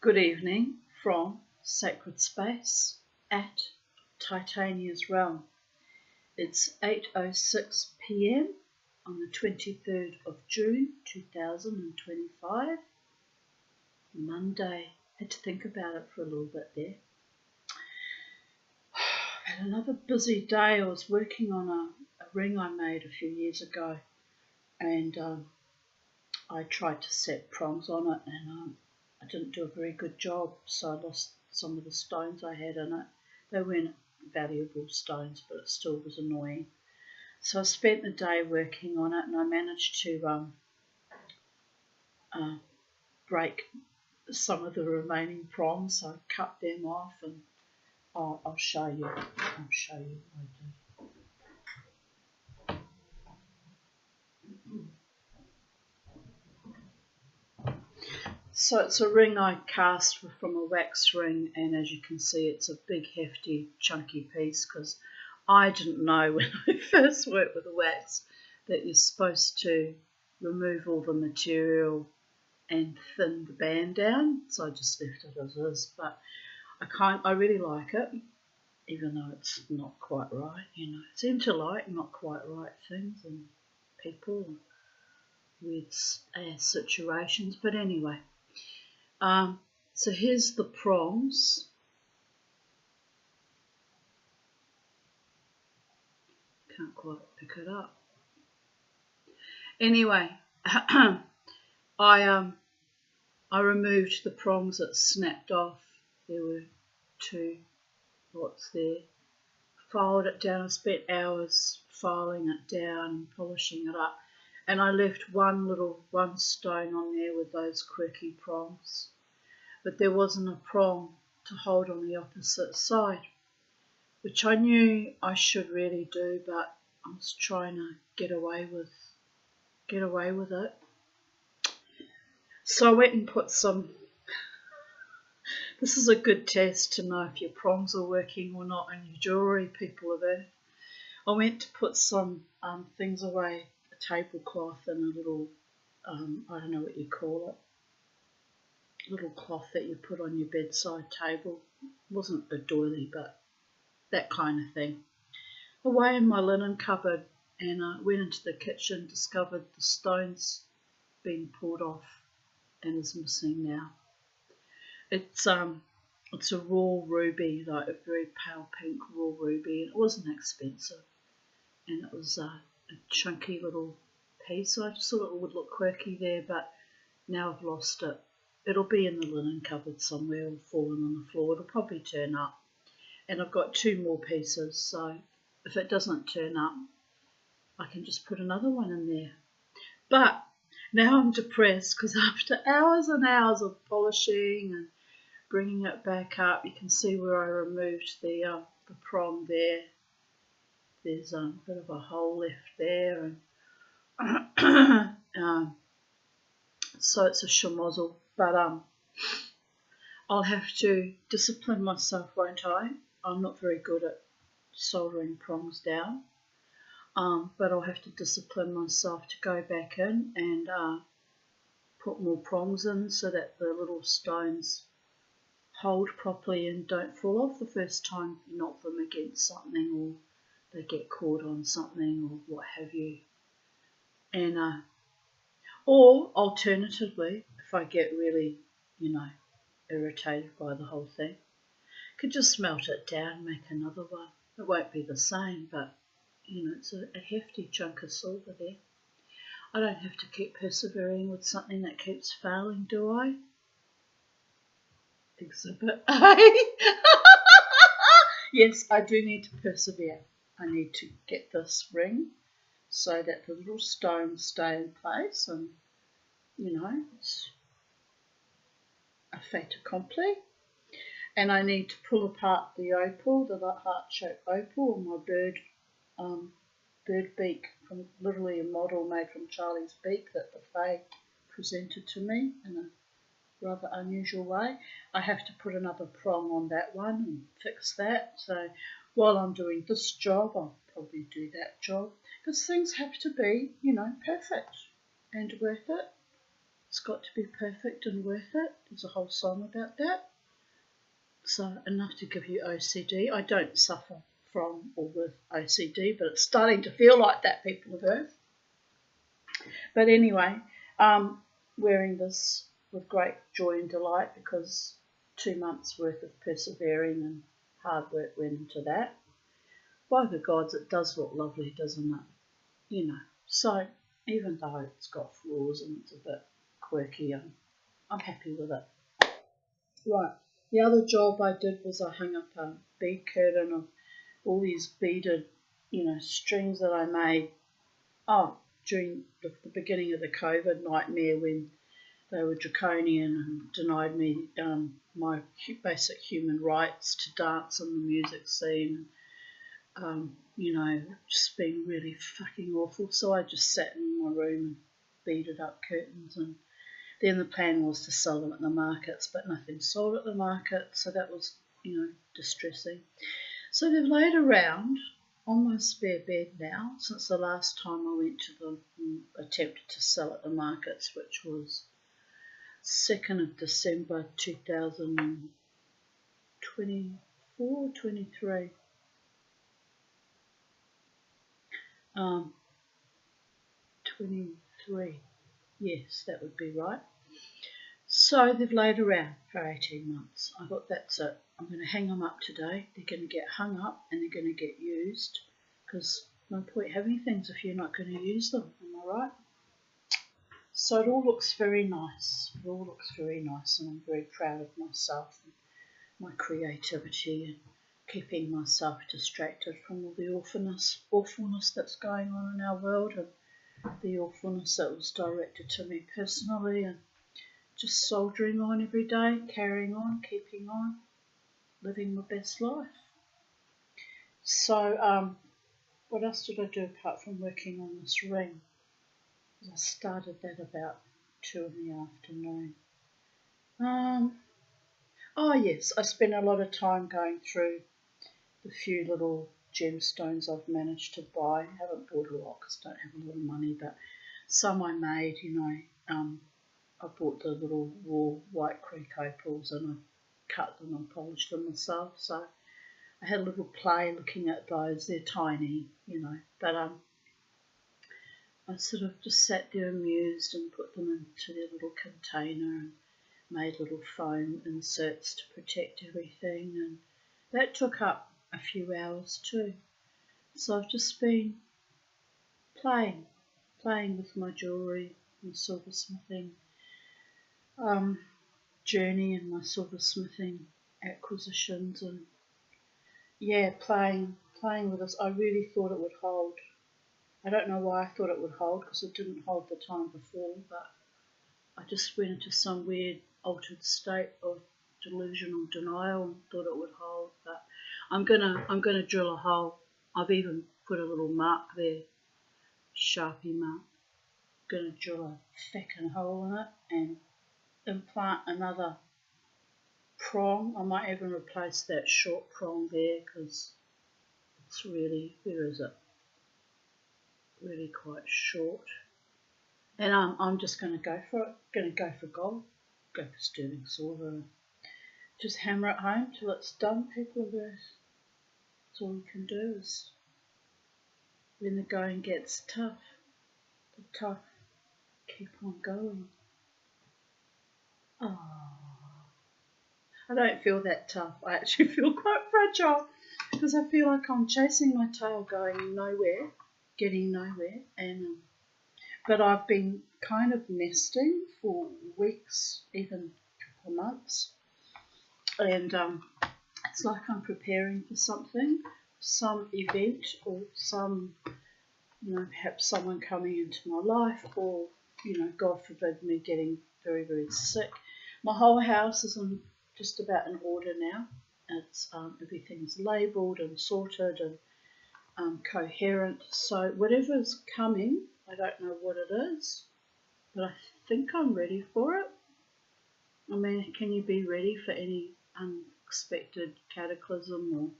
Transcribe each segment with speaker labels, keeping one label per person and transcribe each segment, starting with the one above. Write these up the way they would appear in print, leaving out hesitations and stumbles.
Speaker 1: Good evening from Sacred Space at Titania's Realm. It's 8:06 p.m. on the 23rd of June 2025, Monday. Had to think about it for a little bit there. I've had another busy day. I was working on a ring I made a few years ago, and I tried to set prongs on it, and I didn't do a very good job, so I lost some of the stones I had in it. They weren't valuable stones, but it still was annoying. So I spent the day working on it, and I managed to break some of the remaining prongs. So I cut them off, and I'll show you. I'll show you what I did. So it's a ring I cast from a wax ring, and as you can see, it's a big, hefty, chunky piece, because I didn't know when I first worked with the wax that you're supposed to remove all the material and thin the band down, so I just left it as is. But I really like it, even though it's not quite right, I seem to like not quite right things and people and weird situations, but anyway. So here's the prongs. Can't quite pick it up. Anyway, I removed the prongs that snapped off. There were 2 lots there. Filed it down. I spent hours filing it down and polishing it up. And I left one stone on there with those quirky prongs. But there wasn't a prong to hold on the opposite side, which I knew I should really do, but I was trying to get away with it. So I went and put some, this is a good test to know if your prongs are working or not on your jewellery, people of Earth. I went to put some things away, a tablecloth and a little, I don't know what you call it, little cloth that you put on your bedside table. It wasn't a doily, but that kind of thing. Away in my linen cupboard, and I went into the kitchen, discovered the stones being pulled off and is missing now. It's a raw ruby, like a very pale pink raw ruby, and it wasn't expensive, and it was a chunky little piece. So I just thought it would look quirky there, but now I've lost it. It'll be in the linen cupboard somewhere or fallen on the floor. It'll probably turn up. And I've got 2 more pieces, so if it doesn't turn up, I can just put another one in there. But now I'm depressed, because after hours and hours of polishing and bringing it back up, you can see where I removed the prong there. There's a bit of a hole left there, and so it's a schmozzle. But I'll have to discipline myself, won't I? I'm not very good at soldering prongs down, but I'll have to discipline myself to go back in and put more prongs in, so that the little stones hold properly and don't fall off the first time you knock them against something, or they get caught on something, or what have you. And or alternatively, if I get really, irritated by the whole thing, I could just melt it down, make another one. It won't be the same, but it's a hefty chunk of silver there. I don't have to keep persevering with something that keeps failing, do I? Exhibit A. Yes, I do need to persevere. I need to get this ring so that the little stones stay in place, and it's a fait accompli. And I need to pull apart the opal, the heart-shaped opal, on my bird beak, from literally a model made from Charlie's beak that the Fae presented to me in a rather unusual way. I have to put another prong on that one and fix that. So while I'm doing this job, I'll probably do that job, because things have to be, perfect and worth it. it's got to be perfect and worth it. There's a whole song about that. So enough to give you OCD. I don't suffer from or with OCD, but it's starting to feel like that, people of Earth. But anyway, wearing this with great joy and delight because 2 months worth of persevering and hard work went into that. By the gods, it does look lovely, doesn't it? You know, so even though it's got flaws and it's a bit quirky, I'm happy with it. Right, the other job I did was I hung up a bead curtain of all these beaded, strings that I made during the beginning of the COVID nightmare when they were draconian and denied me my basic human rights to dance in the music scene. Just being really fucking awful. So I just sat in my room and beaded up curtains, and then the plan was to sell them at the markets, but nothing sold at the market, so that was, distressing. So they've laid around on my spare bed now since the last time I went to them and attempted to sell at the markets, which was 2nd of December 2024, 23. 23. Yes, that would be right. So they've laid around for 18 months. I thought that's it. I'm going to hang them up today. They're going to get hung up and they're going to get used, because no point having things if you're not going to use them. Am I right? So it all looks very nice. It all looks very nice, and I'm very proud of myself and my creativity and keeping myself distracted from all the awfulness that's going on in our world, and the awfulness that was directed to me personally, and just soldiering on every day, carrying on, keeping on, living my best life. So what else did I do apart from working on this ring? I started that about 2 in the afternoon. Oh yes, I spent a lot of time going through the few little gemstones I've managed to buy. I haven't bought a lot because I don't have a lot of money, but some I made, I bought the little raw white creek opals and I cut them and polished them myself. So I had a little play looking at those. They're tiny, but I sort of just sat there and mused and put them into their little container and made little foam inserts to protect everything, and that took up a few hours too. So I've just been playing with my jewellery, my silversmithing journey and my silversmithing acquisitions, and playing with this. I really thought it would hold. I don't know why I thought it would hold, because it didn't hold the time before, but I just went into some weird altered state of delusional denial and thought it would hold. But I'm gonna drill a hole. I've even put a little mark there, Sharpie mark. Gonna drill a thickened hole in it and implant another prong. I might even replace that short prong there, because it's really, where is it? Really quite short. And I'm just going to go for it. Going to go for gold, go for sterling silver. Just hammer it home till it's done, people of Earth. That's all you can do. Is when the going gets tough, keep on going. Oh, I don't feel that tough. I actually feel quite fragile, because I feel like I'm chasing my tail, going nowhere, getting nowhere, and but I've been kind of nesting for weeks, even a couple of months, and it's like I'm preparing for something, some event, or some, perhaps someone coming into my life, or, God forbid, me getting very, very sick. My whole house is in just about in order now. It's everything's labelled and sorted and coherent. So whatever's coming, I don't know what it is, but I think I'm ready for it. I mean, can you be ready for any unexpected cataclysm or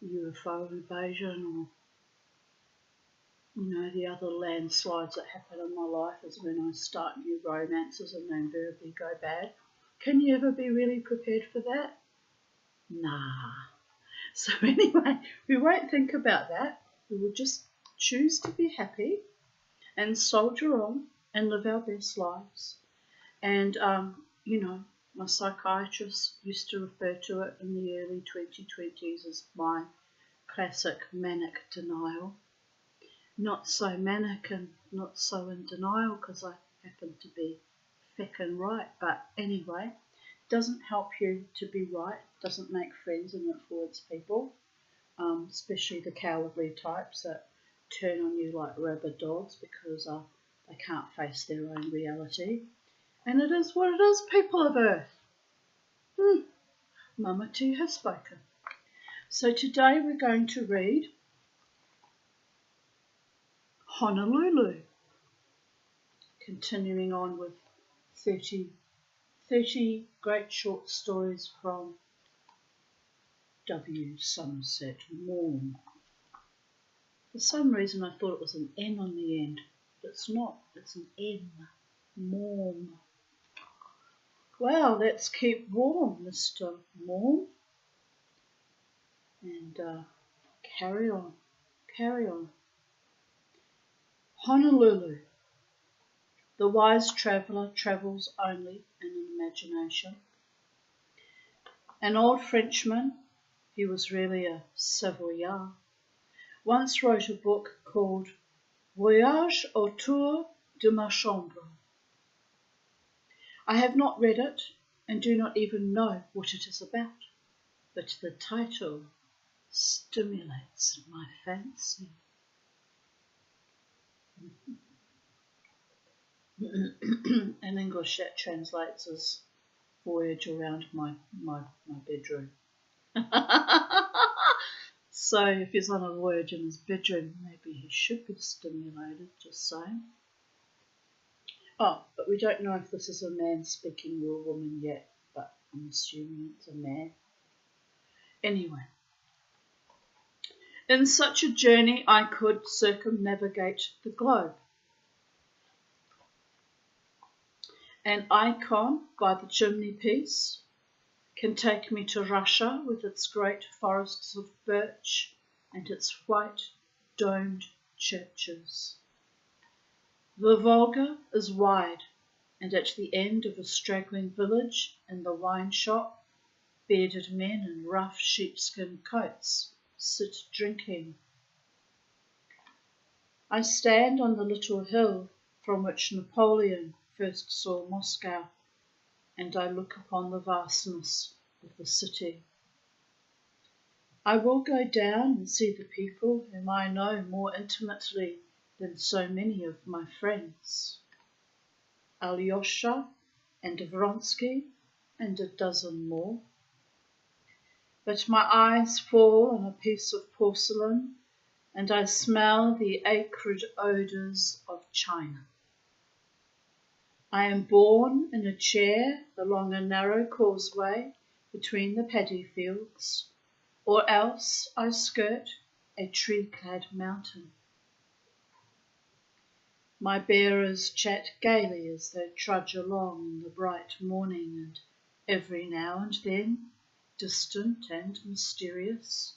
Speaker 1: UFO invasion or The other landslides that happen in my life is when I start new romances and they invariably go bad. Can you ever be really prepared for that? Nah. So anyway, we won't think about that. We will just choose to be happy and soldier on and live our best lives. And, my psychiatrist used to refer to it in the early 2020s as my classic manic denial. Not so manic and not so in denial because I happen to be feckin' right. But anyway, doesn't help you to be right, doesn't make friends and influence people, especially the cowardly types that turn on you like rabid dogs because they can't face their own reality. And it is what it is, people of Earth. Mama T has spoken. So today we're going to read Honolulu, continuing on with 30 great short stories from W. Somerset Maugham. For some reason I thought it was an N on the end. It's not, it's an M. Maugham. Well, let's keep warm, Mr. Maugham. And carry on. Honolulu. The wise traveller travels only in an imagination. An old Frenchman, he was really a Savoyard, once wrote a book called Voyage autour de ma chambre. I have not read it and do not even know what it is about, but the title stimulates my fancy. In English that translates as voyage around my bedroom. So if he's on a voyage in his bedroom, maybe he should be stimulated, just saying. Oh, but we don't know if this is a man speaking or a woman yet, but I'm assuming it's a man. Anyway, in such a journey I could circumnavigate the globe. An icon by the chimney piece can take me to Russia with its great forests of birch and its white domed churches. The Volga is wide, and at the end of a straggling village in the wine shop, bearded men in rough sheepskin coats sit drinking. I stand on the little hill from which Napoleon first saw Moscow, and I look upon the vastness of the city. I will go down and see the people whom I know more intimately than so many of my friends. Alyosha and Vronsky and a dozen more. But my eyes fall on a piece of porcelain and I smell the acrid odours of China. I am borne in a chair along a narrow causeway between the paddy fields, or else I skirt a tree-clad mountain. My bearers chat gaily as they trudge along in the bright morning, and every now and then, distant and mysterious,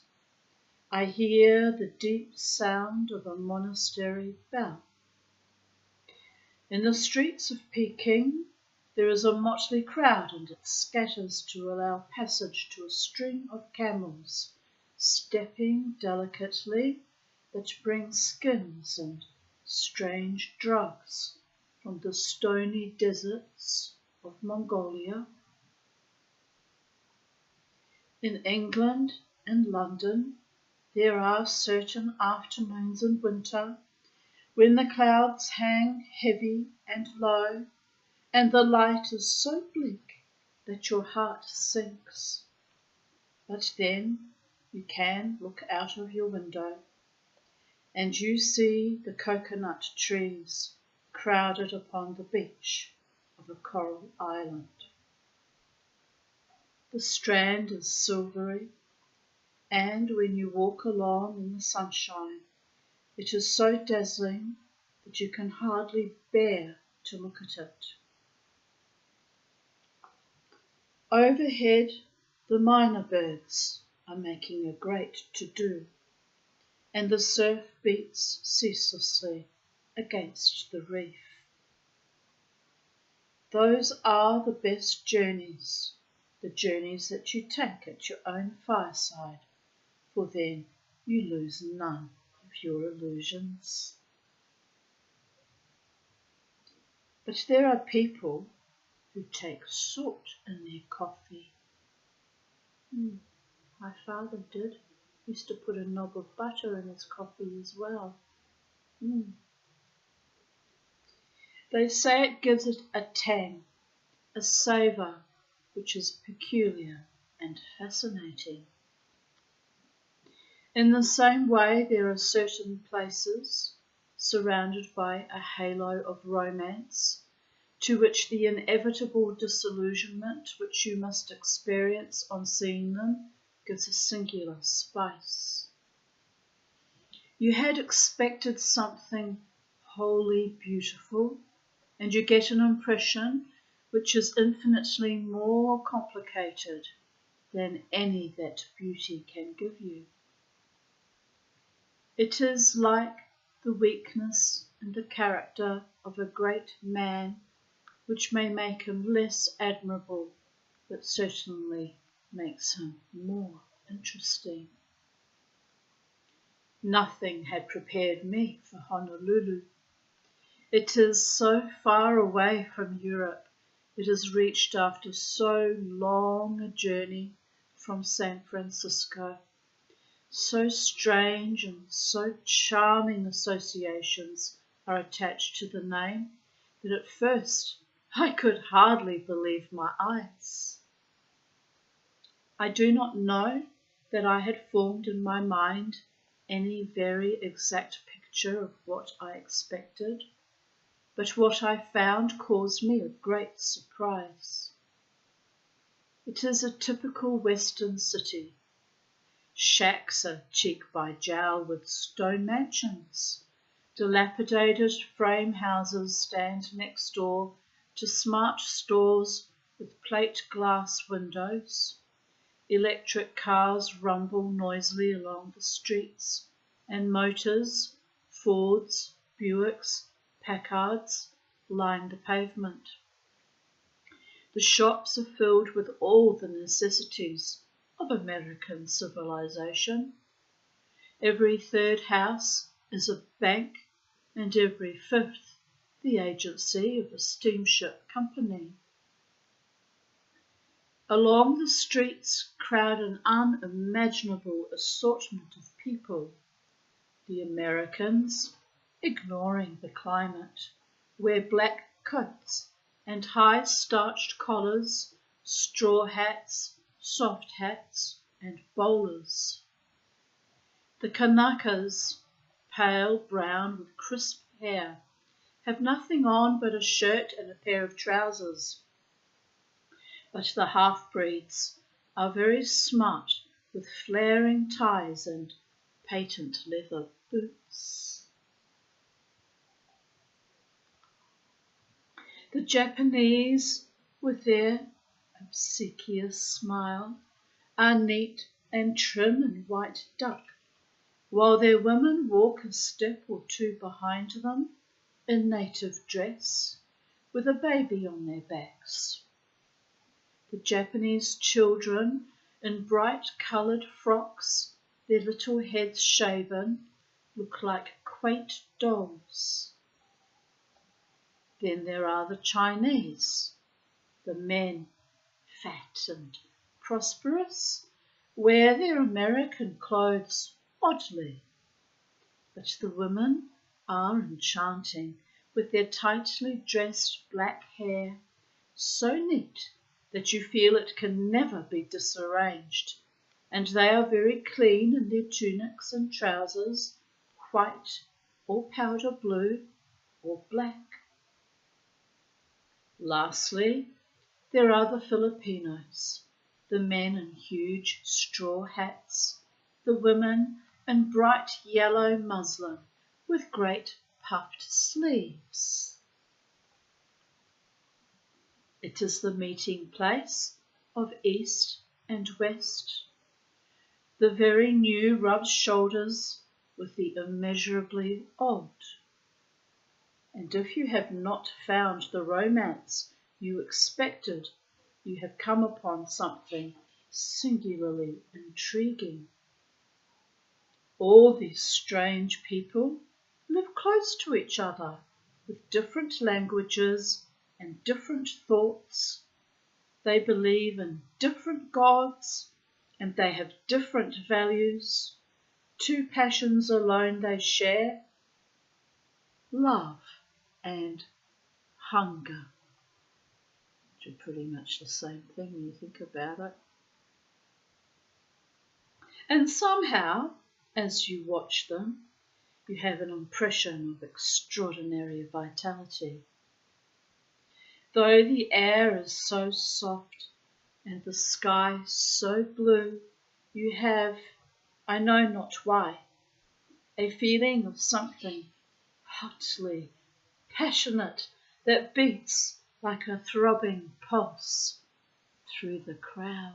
Speaker 1: I hear the deep sound of a monastery bell. In the streets of Peking there is a motley crowd, and it scatters to allow passage to a string of camels, stepping delicately, that bring skins and strange drugs from the stony deserts of Mongolia. In England and London there are certain afternoons in winter when the clouds hang heavy and low, and the light is so bleak that your heart sinks. But then you can look out of your window, and you see the coconut trees crowded upon the beach of a coral island. The strand is silvery, and when you walk along in the sunshine, It is so dazzling that you can hardly bear to look at it. Overhead, the myna birds are making a great to-do, and the surf beats ceaselessly against the reef. Those are the best journeys, the journeys that you take at your own fireside, for then you lose none of your illusions. But there are people who take salt in their coffee. My father did. He used to put a knob of butter in his coffee as well. They say it gives it a tang, a savour which is peculiar and fascinating. In the same way, there are certain places surrounded by a halo of romance to which the inevitable disillusionment which you must experience on seeing them gives a singular spice. You had expected something wholly beautiful, and you get an impression which is infinitely more complicated than any that beauty can give you. It is like the weakness in the character of a great man, which may make him less admirable, but certainly makes him more interesting. Nothing had prepared me for Honolulu. It is so far away from Europe. It is reached after so long a journey from San Francisco. So strange and so charming associations are attached to the name that at first I could hardly believe my eyes. I do not know that I had formed in my mind any very exact picture of what I expected, but what I found caused me a great surprise. It is a typical Western city. Shacks are cheek by jowl with stone mansions. Dilapidated frame houses stand next door to smart stores with plate glass windows. Electric cars rumble noisily along the streets, and motors, Fords, Buicks, Packards line the pavement. The shops are filled with all the necessities of American civilization. Every third house is a bank, and every fifth the agency of a steamship company. Along the streets crowd an unimaginable assortment of people. The Americans, ignoring the climate, wear black coats and high starched collars, straw hats, soft hats, and bowlers. The Kanakas, pale brown with crisp hair, have nothing on but a shirt and a pair of trousers. But the half-breeds are very smart with flaring ties and patent leather boots. The Japanese, with their obsequious smile, are neat and trim in white duck, while their women walk a step or two behind them in native dress, with a baby on their backs. The Japanese children in bright coloured frocks, their little heads shaven, look like quaint dolls. Then there are the Chinese. The men, fat and prosperous, wear their American clothes oddly, but the women are enchanting with their tightly dressed black hair, so neat that you feel it can never be disarranged, and they are very clean in their tunics and trousers, white or powder blue or black. Lastly, there are the Filipinos, the men in huge straw hats, the women in bright yellow muslin with great puffed sleeves. It is the meeting place of East and West. The very new rubs shoulders with the immeasurably old. And if you have not found the romance you expected, you have come upon something singularly intriguing. All these strange people live close to each other with different languages and different thoughts. They believe in different gods and they have different values. Two passions alone they share, love and hunger, which are pretty much the same thing when you think about it. And somehow, as you watch them, you have an impression of extraordinary vitality. Though the air is so soft and the sky so blue, you have, I know not why, a feeling of something hotly passionate that beats like a throbbing pulse through the crowd.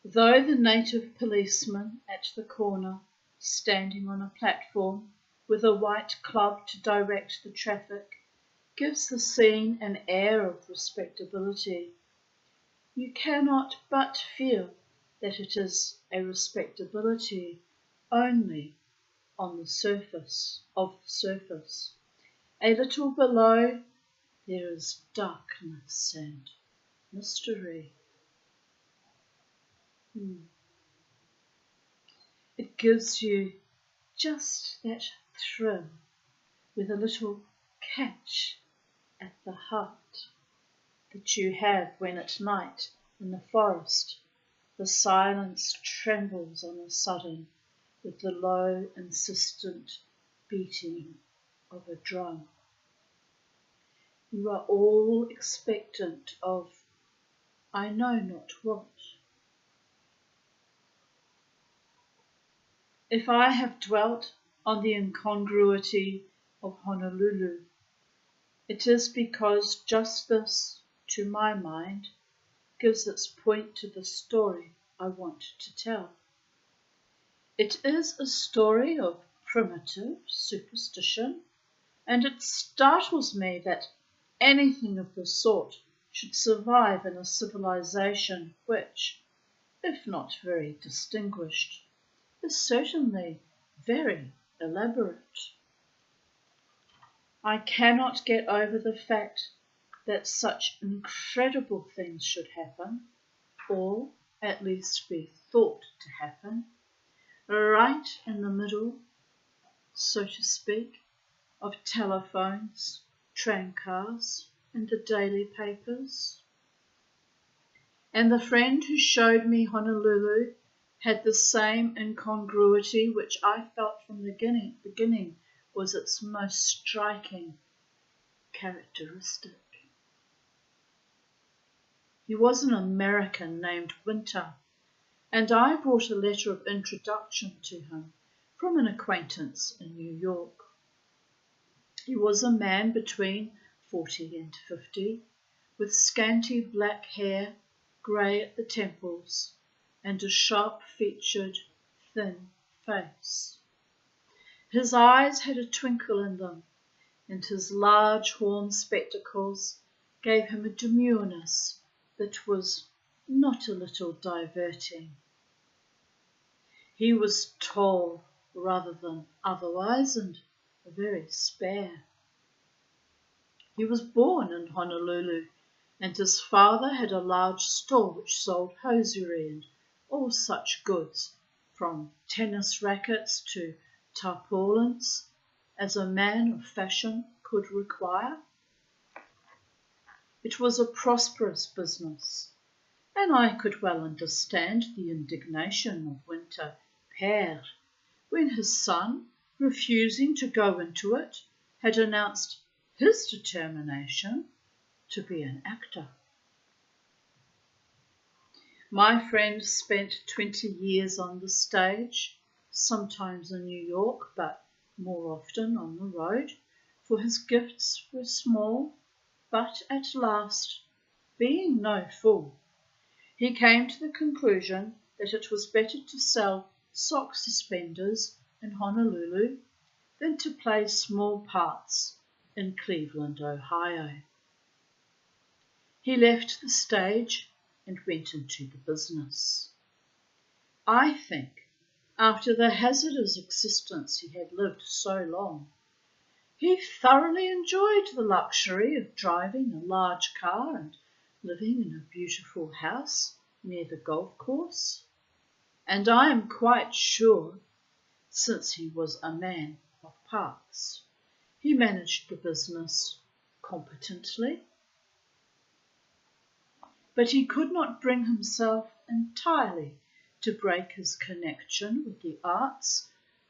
Speaker 1: Though the native policeman at the corner, standing on a platform with a white club to direct the traffic, gives the scene an air of respectability, you cannot but feel that it is a respectability only on the surface of the surface. A little below there is darkness and mystery. It gives you just that thrill with a little catch at the heart that you have when at night in the forest the silence trembles on a sudden with the low, insistent beating of a drum. You are all expectant of I know not what. If I have dwelt on the incongruity of Honolulu, it is because just this, to my mind, gives its point to the story I want to tell. It is a story of primitive superstition, and it startles me that anything of the sort should survive in a civilization which, if not very distinguished, is certainly very elaborate. I cannot get over the fact that such incredible things should happen, or at least be thought to happen, right in the middle, so to speak, of telephones, tramcars, and the daily papers. And the friend who showed me Honolulu had the same incongruity which I felt from the beginning was its most striking characteristic. He was an American named Winter, and I brought a letter of introduction to him from an acquaintance in New York. He was a man between 40 and 50, with scanty black hair, grey at the temples, and a sharp-featured, thin face. His eyes had a twinkle in them, and his large horn spectacles gave him a demureness that was not a little diverting. He was tall rather than otherwise, and very spare. He was born in Honolulu, and his father had a large store which sold hosiery and all such goods, from tennis rackets to tarpaulins, as a man of fashion could require. It was a prosperous business, and I could well understand the indignation of Winter Père when his son, refusing to go into it, had announced his determination to be an actor. My friend spent 20 years on the stage, sometimes in New York, but more often on the road, for his gifts were small, but at last, being no fool, he came to the conclusion that it was better to sell sock suspenders in Honolulu than to play small parts in Cleveland, Ohio. He left the stage and went into the business. I think, after the hazardous existence he had lived so long, he thoroughly enjoyed the luxury of driving a large car and living in a beautiful house near the golf course. And I am quite sure, since he was a man of parts, he managed the business competently. But he could not bring himself entirely to break his connection with the arts,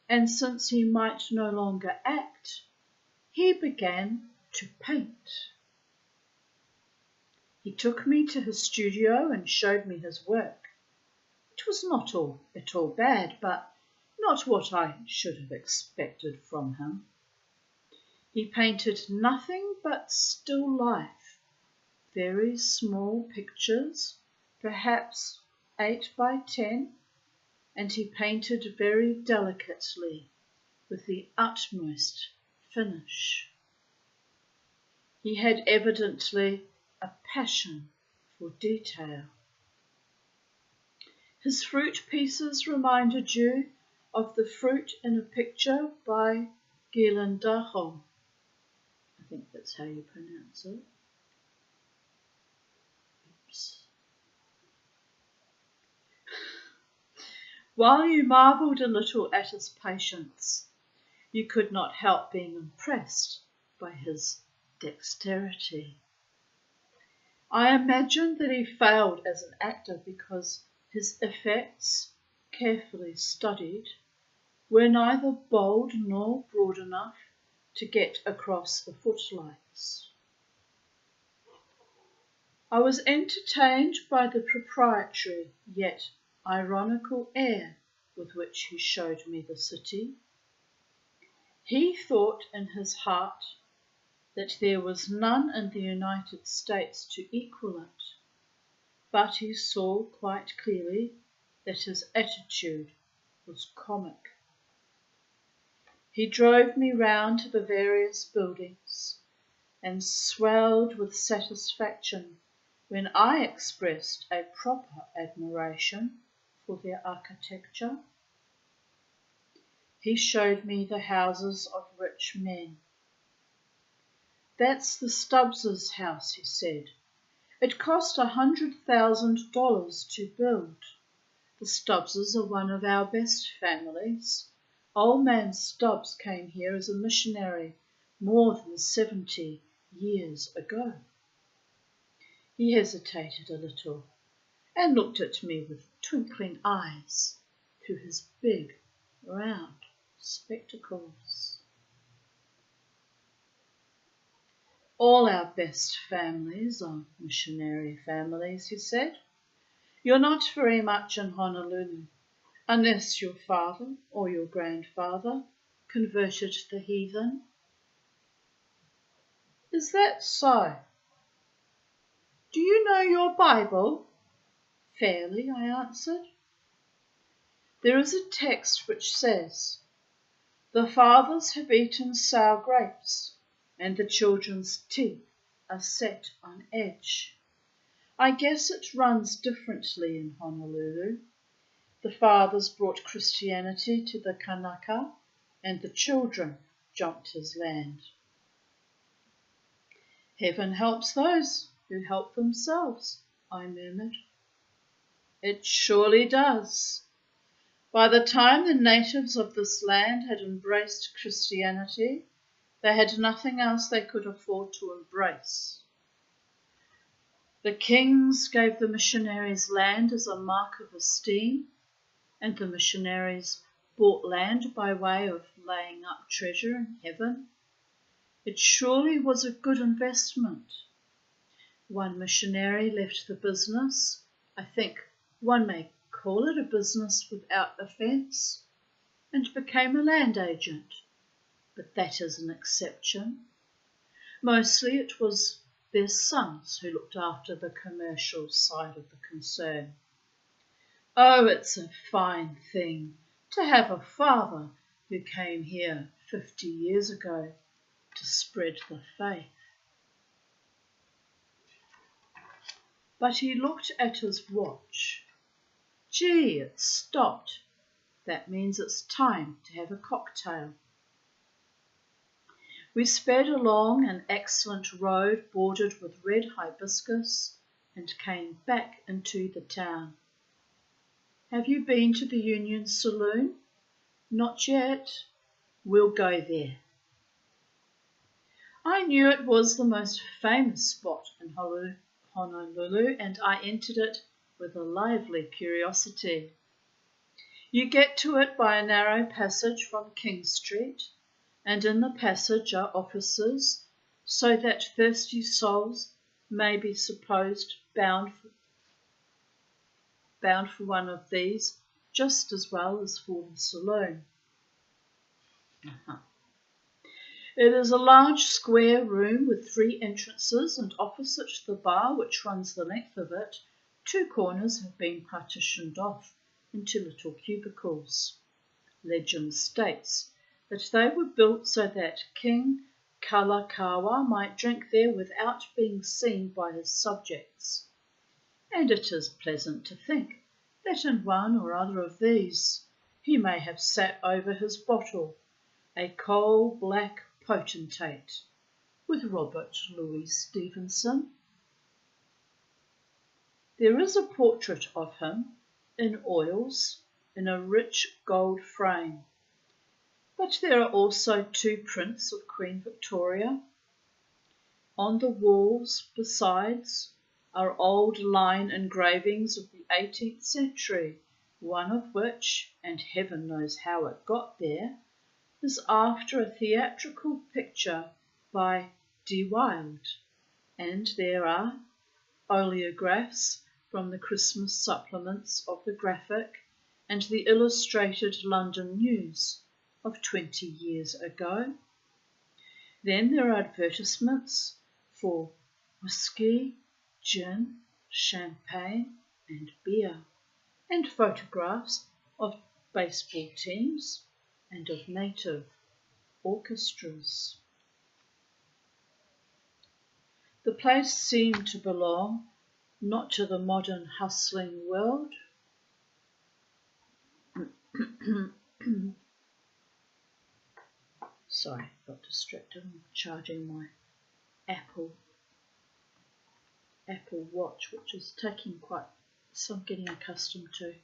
Speaker 1: and since he might no longer act, he began to paint. He took me to his studio and showed me his work. It was not at all bad, but not what I should have expected from him. He painted nothing but still life, very small pictures, perhaps 8 by 10, and he painted very delicately, with the utmost finish. He had evidently a passion for detail. His fruit pieces reminded you of the fruit in a picture by Ghirlandajo. I think that's how you pronounce it. Oops. While you marvelled a little at his patience, you could not help being impressed by his dexterity. I imagine that he failed as an actor because his effects, carefully studied, were neither bold nor broad enough to get across the footlights. I was entertained by the proprietary yet ironical air with which he showed me the city. He thought in his heart that there was none in the United States to equal it, but he saw quite clearly that his attitude was comic. He drove me round to the various buildings and swelled with satisfaction when I expressed a proper admiration for their architecture. He showed me the houses of rich men. "That's the Stubbses' house," he said. "It cost $100,000 to build. The Stubbses are one of our best families. Old man Stubbs came here as a missionary more than 70 years ago." He hesitated a little and looked at me with twinkling eyes through his big, round spectacles. "All our best families are missionary families," he said. "You're not very much in Honolulu, unless your father or your grandfather converted the heathen." "Is that so? Do you know your Bible?" "Fairly," I answered. "There is a text which says, 'The fathers have eaten sour grapes, and the children's teeth are set on edge.' I guess it runs differently in Honolulu. The fathers brought Christianity to the Kanaka, and the children jumped his land." "Heaven helps those who help themselves," I murmured. "It surely does. By the time the natives of this land had embraced Christianity, they had nothing else they could afford to embrace. The kings gave the missionaries land as a mark of esteem, and the missionaries bought land by way of laying up treasure in heaven. It surely was a good investment. One missionary left the business, I think one may call it a business without offence, and became a land agent, but that is an exception. Mostly it was their sons who looked after the commercial side of the concern. Oh, it's a fine thing to have a father who came here 50 years ago to spread the faith. But he looked at his watch. Gee, it's stopped. That means it's time to have a cocktail. We sped along an excellent road bordered with red hibiscus and came back into the town. Have you been to the Union Saloon? Not yet. We'll go there. I knew it was the most famous spot in Honolulu, and I entered it with a lively curiosity. You get to it by a narrow passage from King Street, and in the passage are offices, so that thirsty souls may be supposed bound for one of these just as well as for the saloon. It is a large square room with 3 entrances, and opposite the bar, which runs the length of it, 2 corners have been partitioned off into little cubicles. Legend states that they were built so that King Kalakaua might drink there without being seen by his subjects. And it is pleasant to think that in one or other of these he may have sat over his bottle, a coal-black potentate, with Robert Louis Stevenson. There is a portrait of him in oils in a rich gold frame, but there are also 2 prints of Queen Victoria. On the walls, besides, are old line engravings of the 18th century, one of which, and heaven knows how it got there, is after a theatrical picture by De Wilde, and there are oleographs from the Christmas supplements of the Graphic and the Illustrated London News of 20 years ago. Then there are advertisements for whisky, gin, champagne and beer, and photographs of baseball teams and of native orchestras. The place seemed to belong not to the modern hustling world. Sorry, got distracted. I'm charging my Apple Watch, which is taking quite some getting accustomed to.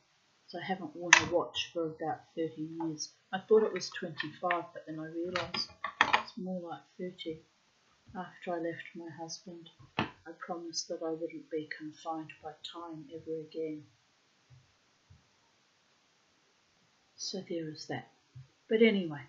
Speaker 1: So I haven't worn a watch for about 30 years. I thought it was 25, but then I realised it's more like 30. After I left my husband, I promised that I wouldn't be confined by time ever again. So there is that. But anyway,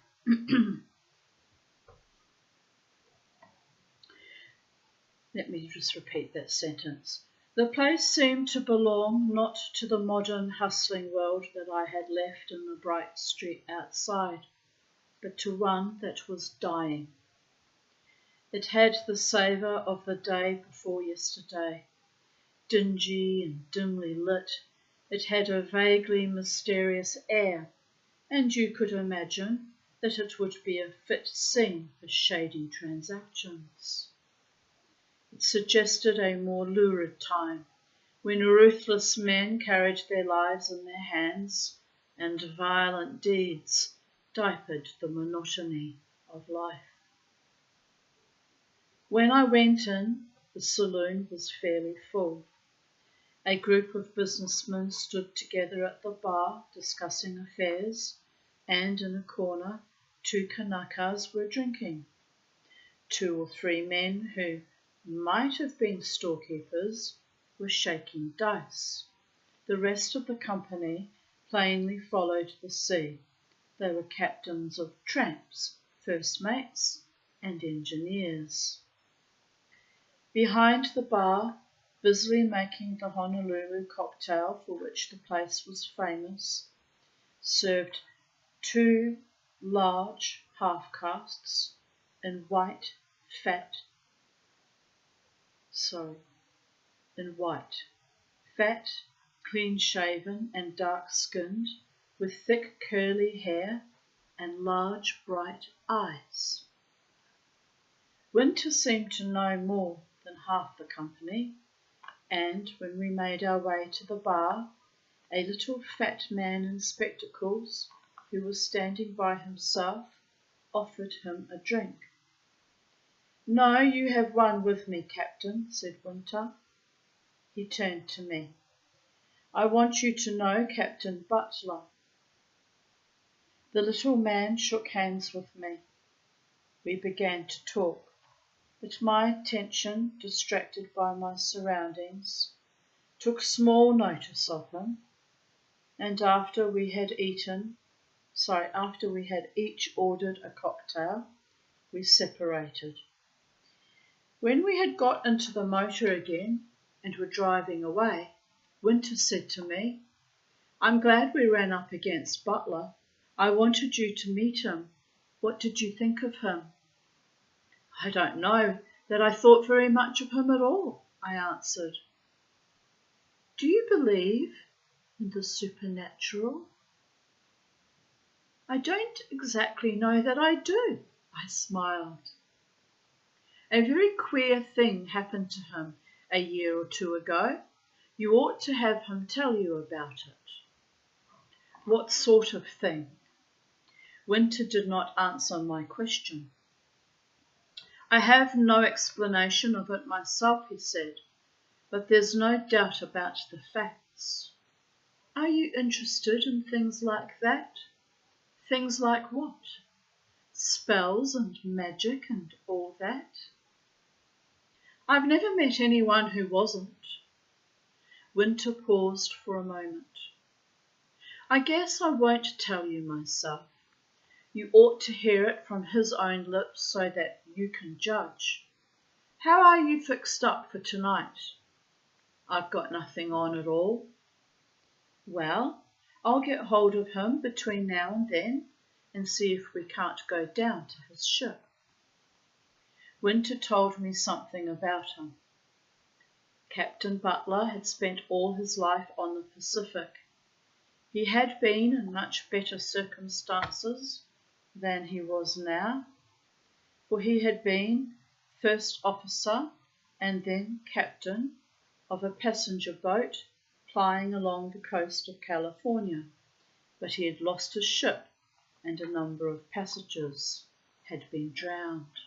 Speaker 1: let me just repeat that sentence. The place seemed to belong not to the modern hustling world that I had left in the bright street outside, but to one that was dying. It had the savour of the day before yesterday. Dingy and dimly lit, it had a vaguely mysterious air, and you could imagine that it would be a fit scene for shady transactions. It suggested a more lurid time, when ruthless men carried their lives in their hands, and violent deeds diapered the monotony of life. When I went in, the saloon was fairly full. A group of businessmen stood together at the bar discussing affairs, and in a corner 2 Kanakas were drinking. 2 or 3 men who might have been storekeepers were shaking dice. The rest of the company plainly followed the sea. They were captains of tramps, first mates, and engineers. Behind the bar, busily making the Honolulu cocktail for which the place was famous, served 2 large half-castes in white, fat, clean-shaven and dark-skinned, with thick curly hair and large bright eyes. Winter seemed to know more than half the company, and when we made our way to the bar, a little fat man in spectacles, who was standing by himself, offered him a drink. "No, you have one with me, Captain," said Winter. He turned to me. "I want you to know Captain Butler." The little man shook hands with me. We began to talk, but my attention, distracted by my surroundings, took small notice of him, and after we had each ordered a cocktail, we separated. When we had got into the motor again and were driving away, Winter said to me, "I'm glad we ran up against Butler. I wanted you to meet him. What did you think of him?" "I don't know that I thought very much of him at all," I answered. "Do you believe in the supernatural?" "I don't exactly know that I do," I smiled. "A very queer thing happened to him a year or 2 ago. You ought to have him tell you about it." "What sort of thing?" Winter did not answer my question. "I have no explanation of it myself," he said, "but there's no doubt about the facts." "Are you interested in things like that?" "Things like what? Spells and magic and all that?" "I've never met anyone who wasn't." Winter paused for a moment. "I guess I won't tell you myself. You ought to hear it from his own lips so that you can judge. How are you fixed up for tonight?" "I've got nothing on at all." "Well, I'll get hold of him between now and then and see if we can't go down to his ship." Winter told me something about him. Captain Butler had spent all his life on the Pacific. He had been in much better circumstances than he was now, for he had been first officer and then captain of a passenger boat plying along the coast of California, but he had lost his ship and a number of passengers had been drowned.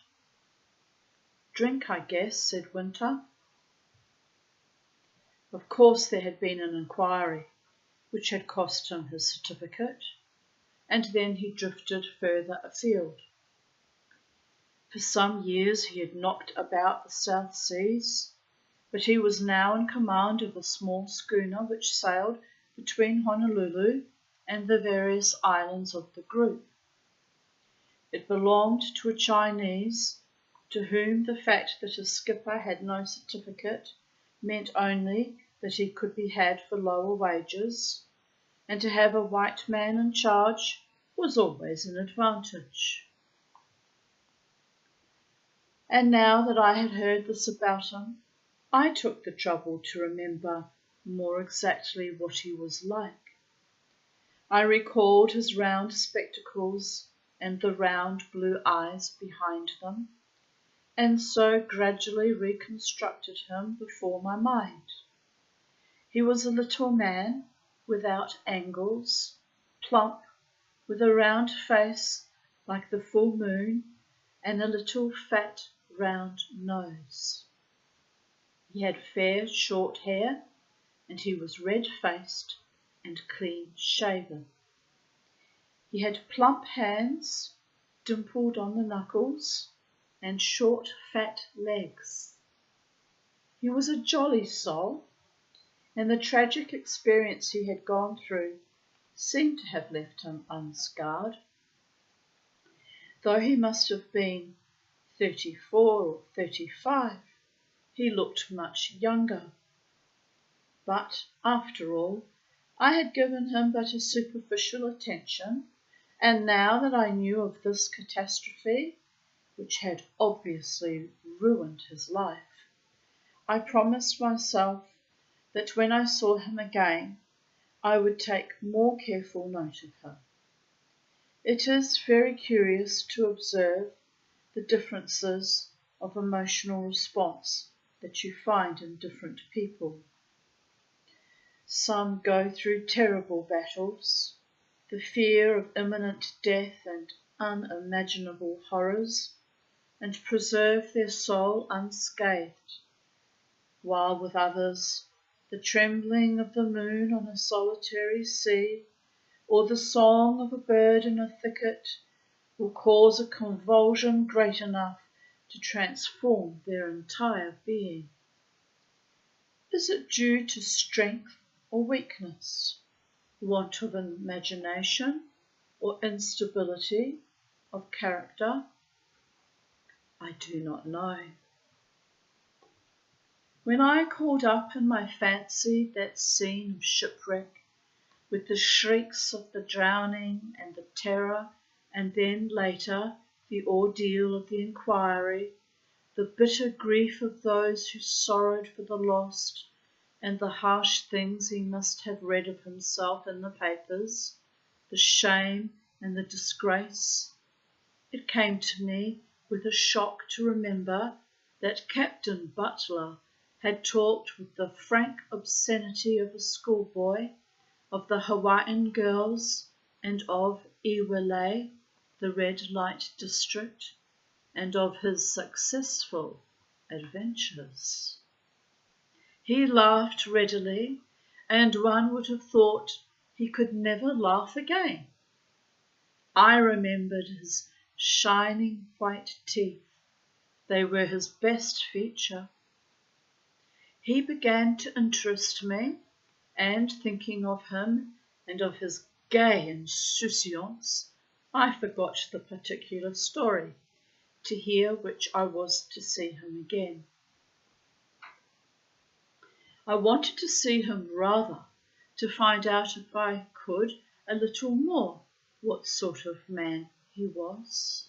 Speaker 1: "Drink, I guess," said Winter. Of course there had been an inquiry, which had cost him his certificate, and then he drifted further afield. For some years he had knocked about the South Seas, but he was now in command of a small schooner which sailed between Honolulu and the various islands of the group. It belonged to a Chinese, to whom the fact that a skipper had no certificate meant only that he could be had for lower wages, and to have a white man in charge was always an advantage. And now that I had heard this about him, I took the trouble to remember more exactly what he was like. I recalled his round spectacles and the round blue eyes behind them, and so gradually reconstructed him before my mind. He was a little man, without angles, plump, with a round face like the full moon, and a little fat, round nose. He had fair, short hair, and he was red-faced and clean-shaven. He had plump hands, dimpled on the knuckles, and short, fat legs. He was a jolly soul, and the tragic experience he had gone through seemed to have left him unscarred. Though he must have been 34 or 35, he looked much younger But, after all, I had given him but a superficial attention, and now that I knew of this catastrophe, which had obviously ruined his life, I promised myself that when I saw him again, I would take more careful note of him. It is very curious to observe the differences of emotional response that you find in different people. Some go through terrible battles, the fear of imminent death and unimaginable horrors, and preserve their soul unscathed, while with others the trembling of the moon on a solitary sea, or the song of a bird in a thicket, will cause a convulsion great enough to transform their entire being. Is it due to strength or weakness, want of imagination or instability of character? I do not know. When I called up in my fancy that scene of shipwreck, with the shrieks of the drowning and the terror, and then later the ordeal of the inquiry, the bitter grief of those who sorrowed for the lost, and the harsh things he must have read of himself in the papers, the shame and the disgrace, it came to me with a shock to remember that Captain Butler had talked with the frank obscenity of a schoolboy of the Hawaiian girls and of Iwelei, the red light district, and of his successful adventures. He laughed readily, and one would have thought he could never laugh again. I remembered his shining white teeth. They were his best feature. He began to interest me, and thinking of him and of his gay insouciance, I forgot the particular story, to hear which I was to see him again. I wanted to see him rather to find out if I could a little more what sort of man he was.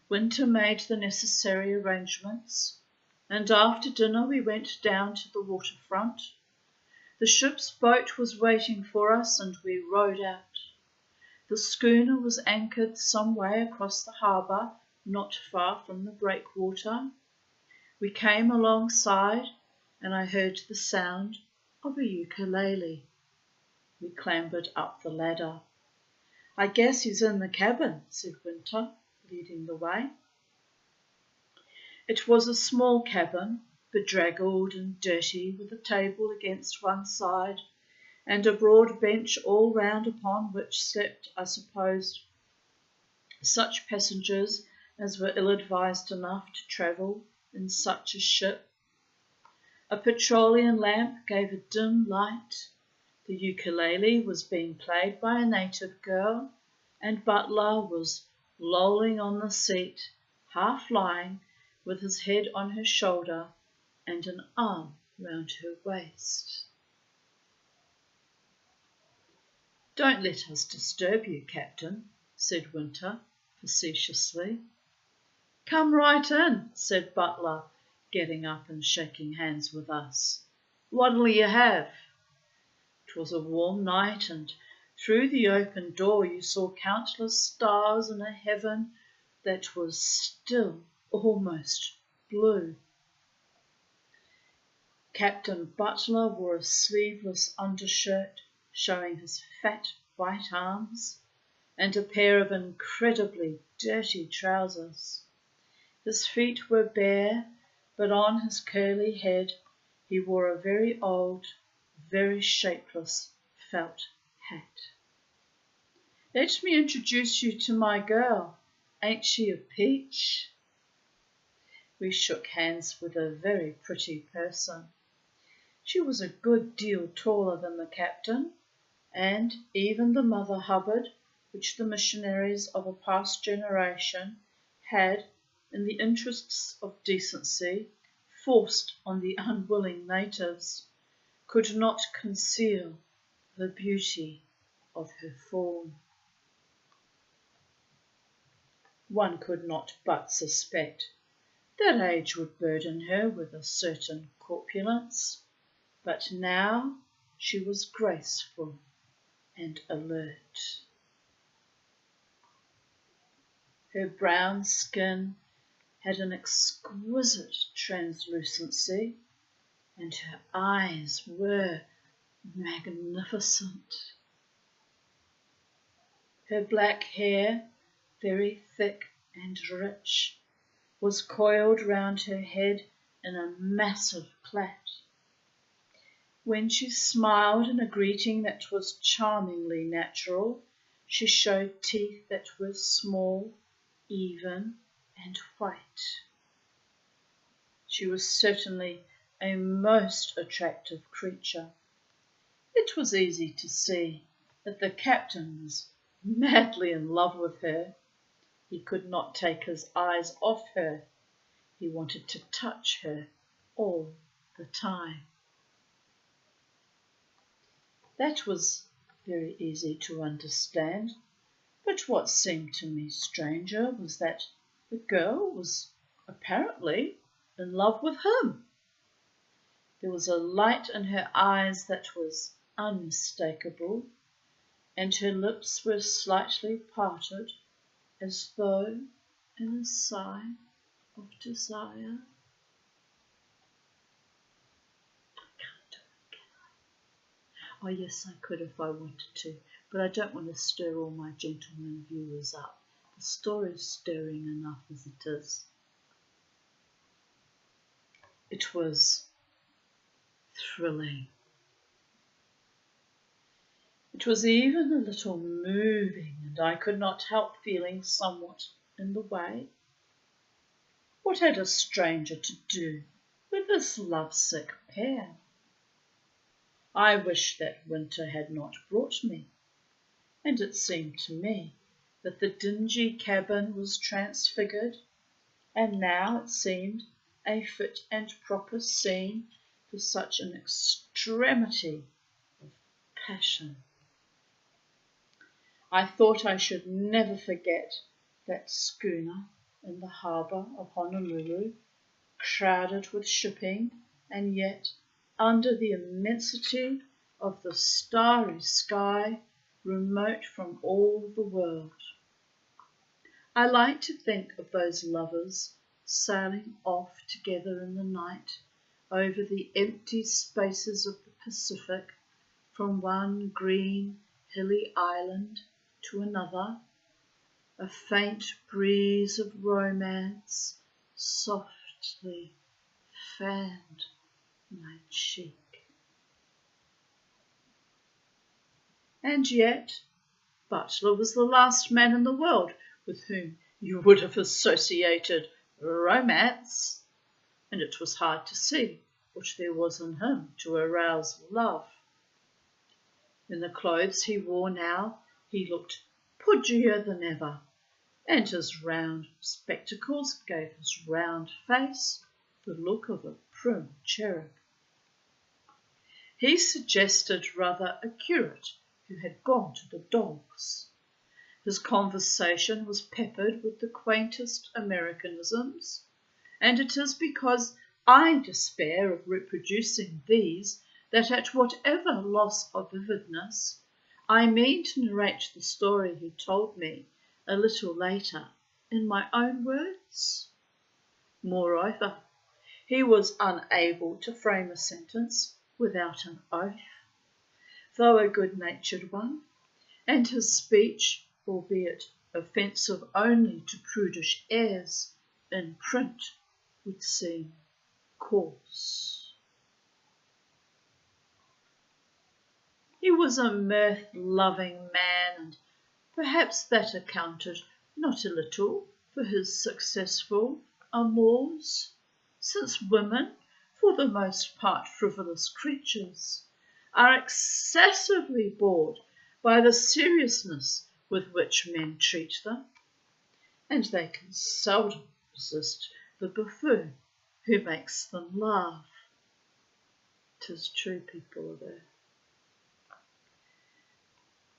Speaker 1: Winter made the necessary arrangements, and after dinner we went down to the waterfront. The ship's boat was waiting for us, and we rowed out. The schooner was anchored some way across the harbour, not far from the breakwater. We came alongside, and I heard the sound of a ukulele. We clambered up the ladder. "I guess he's in the cabin," said Winter, leading the way. It was a small cabin, bedraggled and dirty, with a table against one side, and a broad bench all round upon which slept, I suppose, such passengers as were ill-advised enough to travel in such a ship. A petroleum lamp gave a dim light. The ukulele was being played by a native girl, and Butler was lolling on the seat, half lying, with his head on her shoulder and an arm round her waist. "Don't let us disturb you, Captain," said Winter, facetiously. "Come right in," said Butler, getting up and shaking hands with us. "What'll you have?" It was a warm night, and through the open door you saw countless stars in a heaven that was still almost blue. Captain Butler wore a sleeveless undershirt showing his fat white arms, and a pair of incredibly dirty trousers. His feet were bare, but on his curly head he wore a very old, very shapeless felt hat. "Let me introduce you to my girl. Ain't she a peach?" We shook hands with a very pretty person. She was a good deal taller than the captain, and even the Mother Hubbard, which the missionaries of a past generation had, in the interests of decency, forced on the unwilling natives, could not conceal the beauty of her form. One could not but suspect that age would burden her with a certain corpulence, but now she was graceful and alert. Her brown skin had an exquisite translucency, and her eyes were magnificent. Her black hair, very thick and rich, was coiled round her head in a massive plait. When she smiled in a greeting that was charmingly natural, she showed teeth that were small, even, and white. She was certainly a most attractive creature. It was easy to see that the captain was madly in love with her. He could not take his eyes off her. He wanted to touch her all the time. That was very easy to understand, but what seemed to me stranger was that the girl was apparently in love with him. There was a light in her eyes that was unmistakable, and her lips were slightly parted as though in a sign of desire. I can't do it, can I? Oh yes, I could if I wanted to, but I don't want to stir all my gentlemen viewers up. The story's stirring enough as it is. It was thrilling. It was even a little moving, and I could not help feeling somewhat in the way. What had a stranger to do with this lovesick pair? I wished that winter had not brought me, and it seemed to me that the dingy cabin was transfigured, and now it seemed a fit and proper scene for such an extremity of passion. I thought I should never forget that schooner in the harbour of Honolulu, crowded with shipping, and yet under the immensity of the starry sky, remote from all the world. I like to think of those lovers sailing off together in the night over the empty spaces of the Pacific, from one green, hilly island to another. A faint breeze of romance softly fanned my cheek. And yet Butler was the last man in the world with whom you would have associated romance, and it was hard to see what there was in him to arouse love. In the clothes he wore now, he looked pudgier than ever, and his round spectacles gave his round face the look of a prim cherub. He suggested rather a curate who had gone to the dogs. His conversation was peppered with the quaintest Americanisms, and it is because I despair of reproducing these that at whatever loss of vividness, I mean to narrate the story he told me a little later in my own words. Moreover, he was unable to frame a sentence without an oath, though a good-natured one, and his speech, albeit offensive only to prudish ears, in print would seem coarse. He was a mirth-loving man, and perhaps that accounted not a little for his successful amours, since women, for the most part frivolous creatures, are excessively bored by the seriousness with which men treat them, and they can seldom resist the buffoon who makes them laugh. 'Tis true, people are there.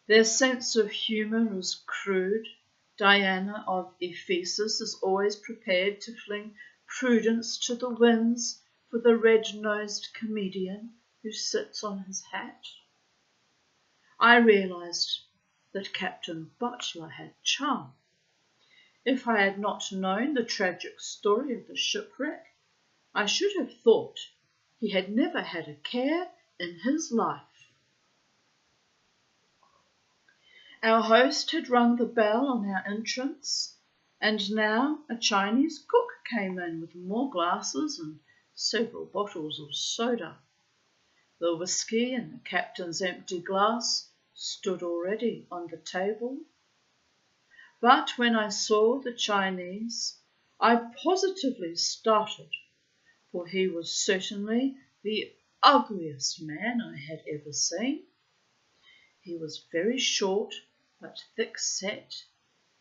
Speaker 1: Their sense of humour is crude. Diana of Ephesus is always prepared to fling prudence to the winds for the red-nosed comedian who sits on his hat. I realised that Captain Butler had charm. If I had not known the tragic story of the shipwreck, I should have thought he had never had a care in his life. Our host had rung the bell on our entrance, and now a Chinese cook came in with more glasses and several bottles of soda. The whisky in the captain's empty glass stood already on the table. But when I saw the Chinese, I positively started, for he was certainly the ugliest man I had ever seen. He was very short but thick-set,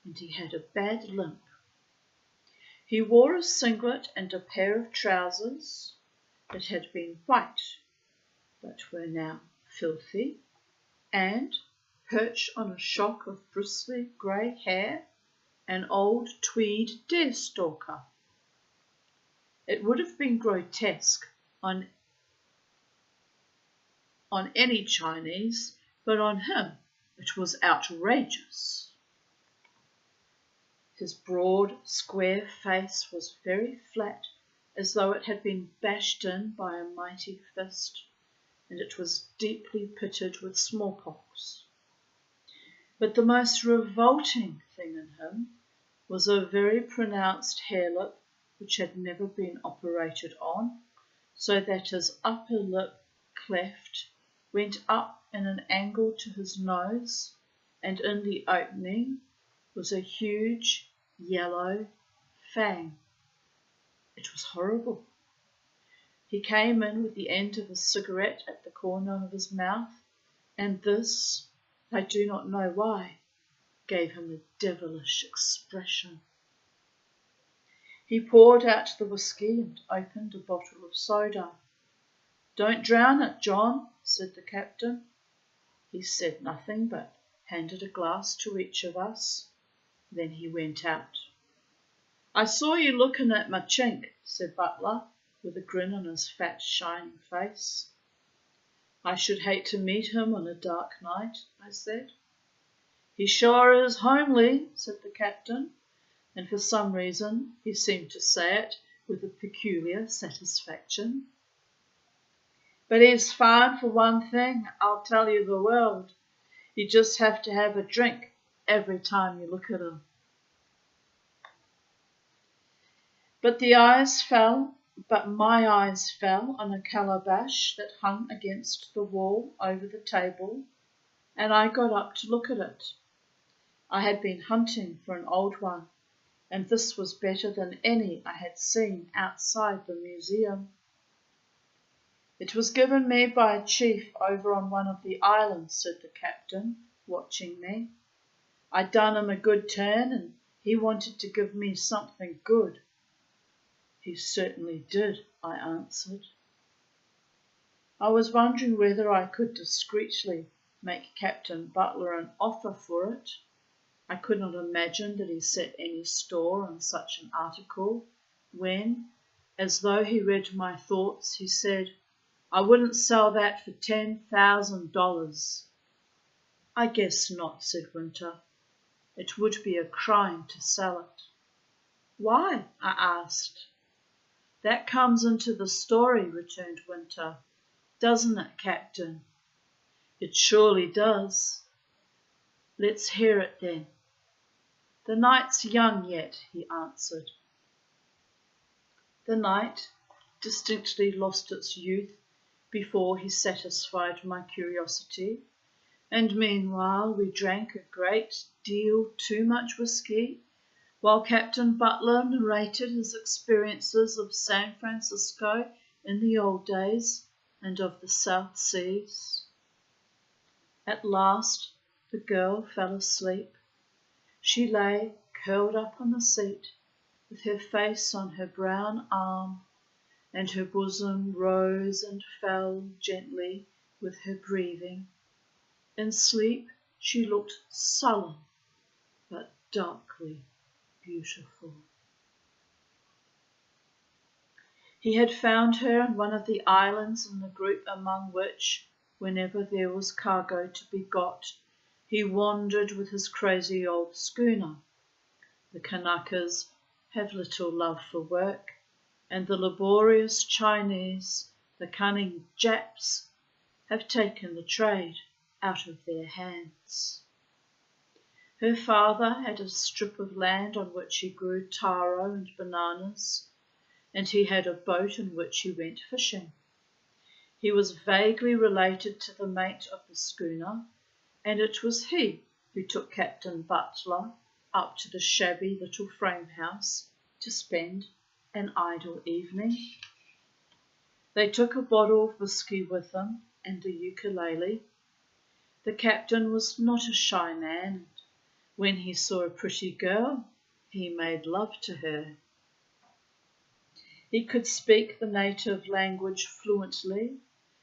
Speaker 1: and he had a bad limp. He wore a singlet and a pair of trousers that had been white, but were now filthy, and, perched on a shock of bristly grey hair, an old tweed deerstalker. It would have been grotesque on any Chinese, but on him it was outrageous. His broad, square face was very flat, as though it had been bashed in by a mighty fist, and it was deeply pitted with smallpox. But the most revolting thing in him was a very pronounced hare-lip which had never been operated on, so that his upper lip cleft went up in an angle to his nose, and in the opening was a huge yellow fang. It was horrible. He came in with the end of a cigarette at the corner of his mouth, and this, I do not know why, gave him a devilish expression. He poured out the whisky and opened a bottle of soda. "Don't drown it, John," said the captain. He said nothing, but handed a glass to each of us. Then he went out. "I saw you looking at my chink," said Butler, with a grin on his fat, shining face. "I should hate to meet him on a dark night," I said. "He sure is homely," said the captain, and for some reason he seemed to say it with a peculiar satisfaction. "But he's fine for one thing, I'll tell you the world. You just have to have a drink every time you look at him." But my eyes fell on a calabash that hung against the wall over the table, and I got up to look at it. I had been hunting for an old one, and this was better than any I had seen outside the museum. "It was given me by a chief over on one of the islands," said the captain, watching me. "I done him a good turn, and he wanted to give me something good." "He certainly did," I answered. I was wondering whether I could discreetly make Captain Butler an offer for it. I could not imagine that he set any store on such an article, when, as though he read my thoughts, he said, "I wouldn't sell that for $10,000. "I guess not," said Winter. "It would be a crime to sell it." "Why?" I asked. "That comes into the story," returned Winter. "Doesn't it, Captain?" "It surely does." "Let's hear it then." "The night's young yet," he answered. The night distinctly lost its youth before he satisfied my curiosity, and meanwhile we drank a great deal too much whisky, while Captain Butler narrated his experiences of San Francisco in the old days and of the South Seas. At last the girl fell asleep. She lay curled up on the seat, with her face on her brown arm, and her bosom rose and fell gently with her breathing. In sleep she looked sullen, but darkly beautiful. He had found her on one of the islands in the group among which, whenever there was cargo to be got, he wandered with his crazy old schooner. The Kanakas have little love for work, and the laborious Chinese, the cunning Japs, have taken the trade out of their hands. Her father had a strip of land on which he grew taro and bananas, and he had a boat in which he went fishing. He was vaguely related to the mate of the schooner, and it was he who took Captain Butler up to the shabby little frame house to spend an idle evening. They took a bottle of whisky with them and a ukulele. The captain was not a shy man, and when he saw a pretty girl, he made love to her. He could speak the native language fluently,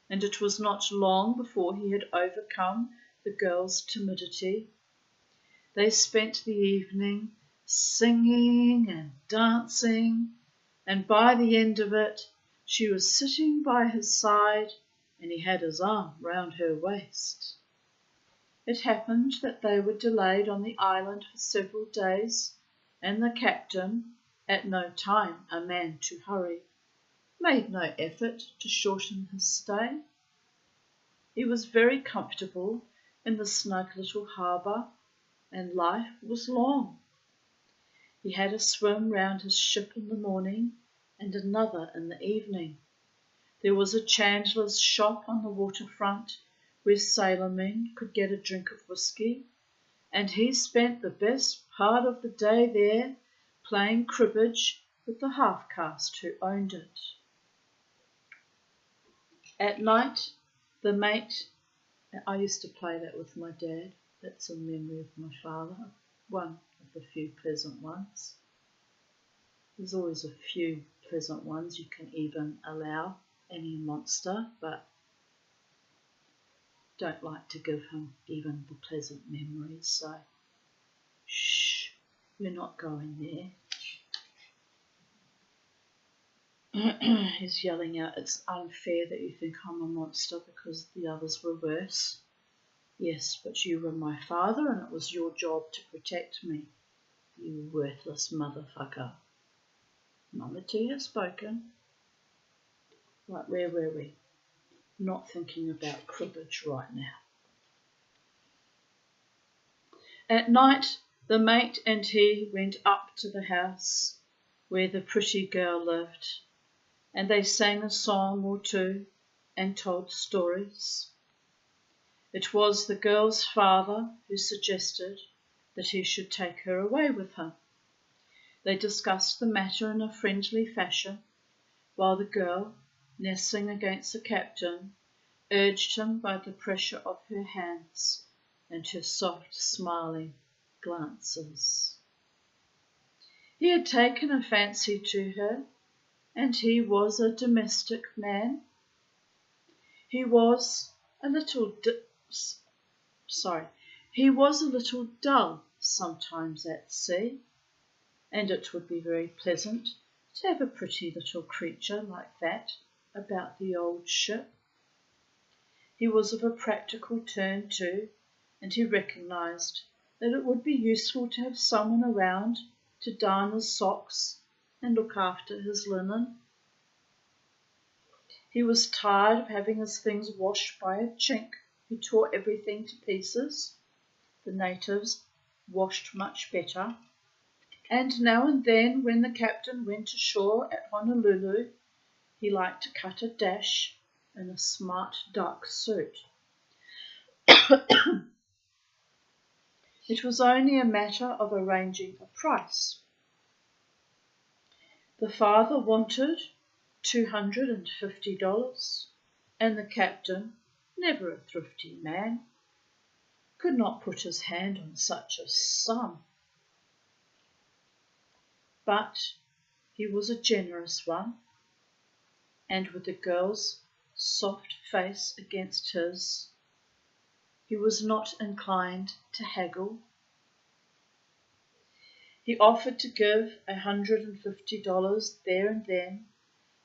Speaker 1: and it was not long before he had overcome the girl's timidity. They spent the evening singing and dancing, and by the end of it, she was sitting by his side and he had his arm round her waist. It happened that they were delayed on the island for several days, and the captain, at no time a man to hurry, made no effort to shorten his stay. He was very comfortable in the snug little harbour, and life was long. He had a swim round his ship in the morning and another in the evening. There was a chandler's shop on the waterfront where sailormen could get a drink of whisky, and he spent the best part of the day there playing cribbage with the half-caste who owned it. At night, the mate, I used to play that with my dad. That's a memory of my father, one of the few pleasant ones. There's always a few pleasant ones you can even allow any monster, but don't like to give him even the pleasant memories, so shh, we're not going there. He's yelling out, it's unfair that you think I'm a monster because the others were worse. Yes, but you were my father and it was your job to protect me, you worthless motherfucker. Mama T has spoken. Right, where were we? Not thinking about cribbage right now. At night, the mate and he went up to the house where the pretty girl lived, and they sang a song or two and told stories. It was the girl's father who suggested that he should take her away with him. They discussed the matter in a friendly fashion, while the girl, nestling against the captain, urged him by the pressure of her hands and her soft, smiling glances. He had taken a fancy to her, and he was a domestic man. He was a little dull sometimes at sea, and it would be very pleasant to have a pretty little creature like that about the old ship. He was of a practical turn too, and he recognised that it would be useful to have someone around to darn his socks and look after his linen. He was tired of having his things washed by a chink who tore everything to pieces. The natives washed much better, and now and then when the captain went ashore at Honolulu, he liked to cut a dash in a smart dark suit. It was only a matter of arranging a price. The father wanted $250, and the captain, never a thrifty man, could not put his hand on such a sum. But he was a generous one, and with the girl's soft face against his, he was not inclined to haggle. He offered to give $150 there and then,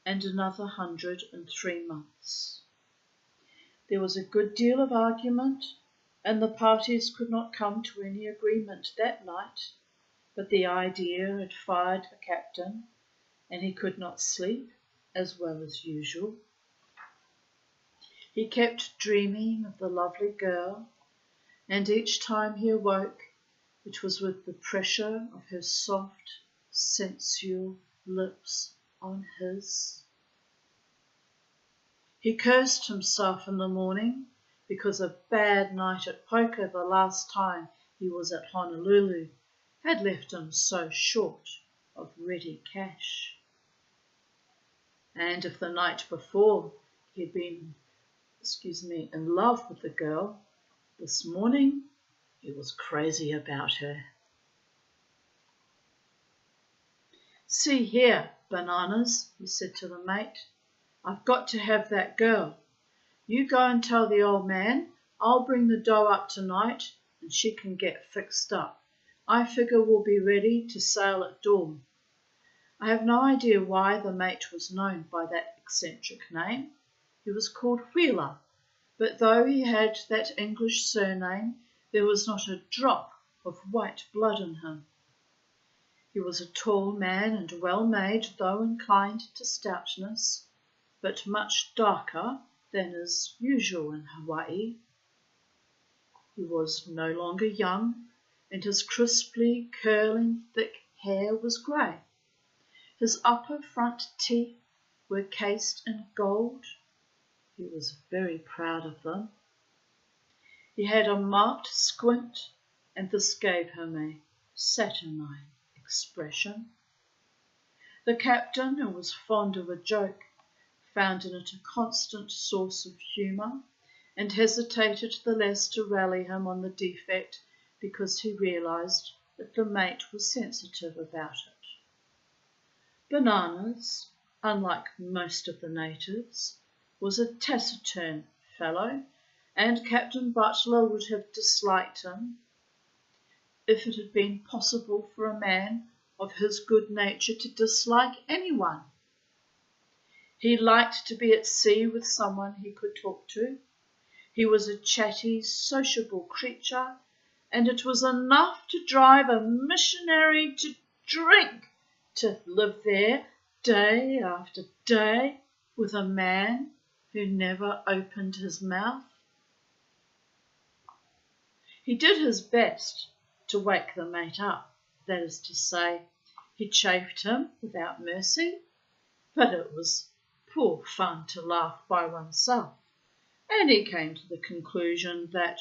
Speaker 1: and another 100 in 3 months. There was a good deal of argument, and the parties could not come to any agreement that night, but the idea had fired the captain, and he could not sleep as well as usual. He kept dreaming of the lovely girl, and each time he awoke, it was with the pressure of her soft, sensual lips on his. He cursed himself in the morning because a bad night at poker the last time he was at Honolulu had left him so short of ready cash. And if the night before he had been, in love with the girl, this morning he was crazy about her. "See here, Bananas," he said to the mate, "I've got to have that girl. You go and tell the old man I'll bring the dough up tonight and she can get fixed up. I figure we'll be ready to sail at dawn." I have no idea why the mate was known by that eccentric name. He was called Wheeler, but though he had that English surname, there was not a drop of white blood in him. He was a tall man and well made, though inclined to stoutness, but much darker than is usual in Hawaii. He was no longer young, and his crisply curling thick hair was grey. His upper front teeth were cased in gold. He was very proud of them. He had a marked squint, and this gave him a saturnine expression. The captain, who was fond of a joke, found in it a constant source of humour, and hesitated the less to rally him on the defect because he realised that the mate was sensitive about it. Bananas, unlike most of the natives, was a taciturn fellow, and Captain Butler would have disliked him if it had been possible for a man of his good nature to dislike anyone. He liked to be at sea with someone he could talk to. He was a chatty, sociable creature, and it was enough to drive a missionary to drink to live there day after day with a man who never opened his mouth. He did his best to wake the mate up, that is to say, he chaffed him without mercy, but it was poor fun to laugh by oneself, and he came to the conclusion that,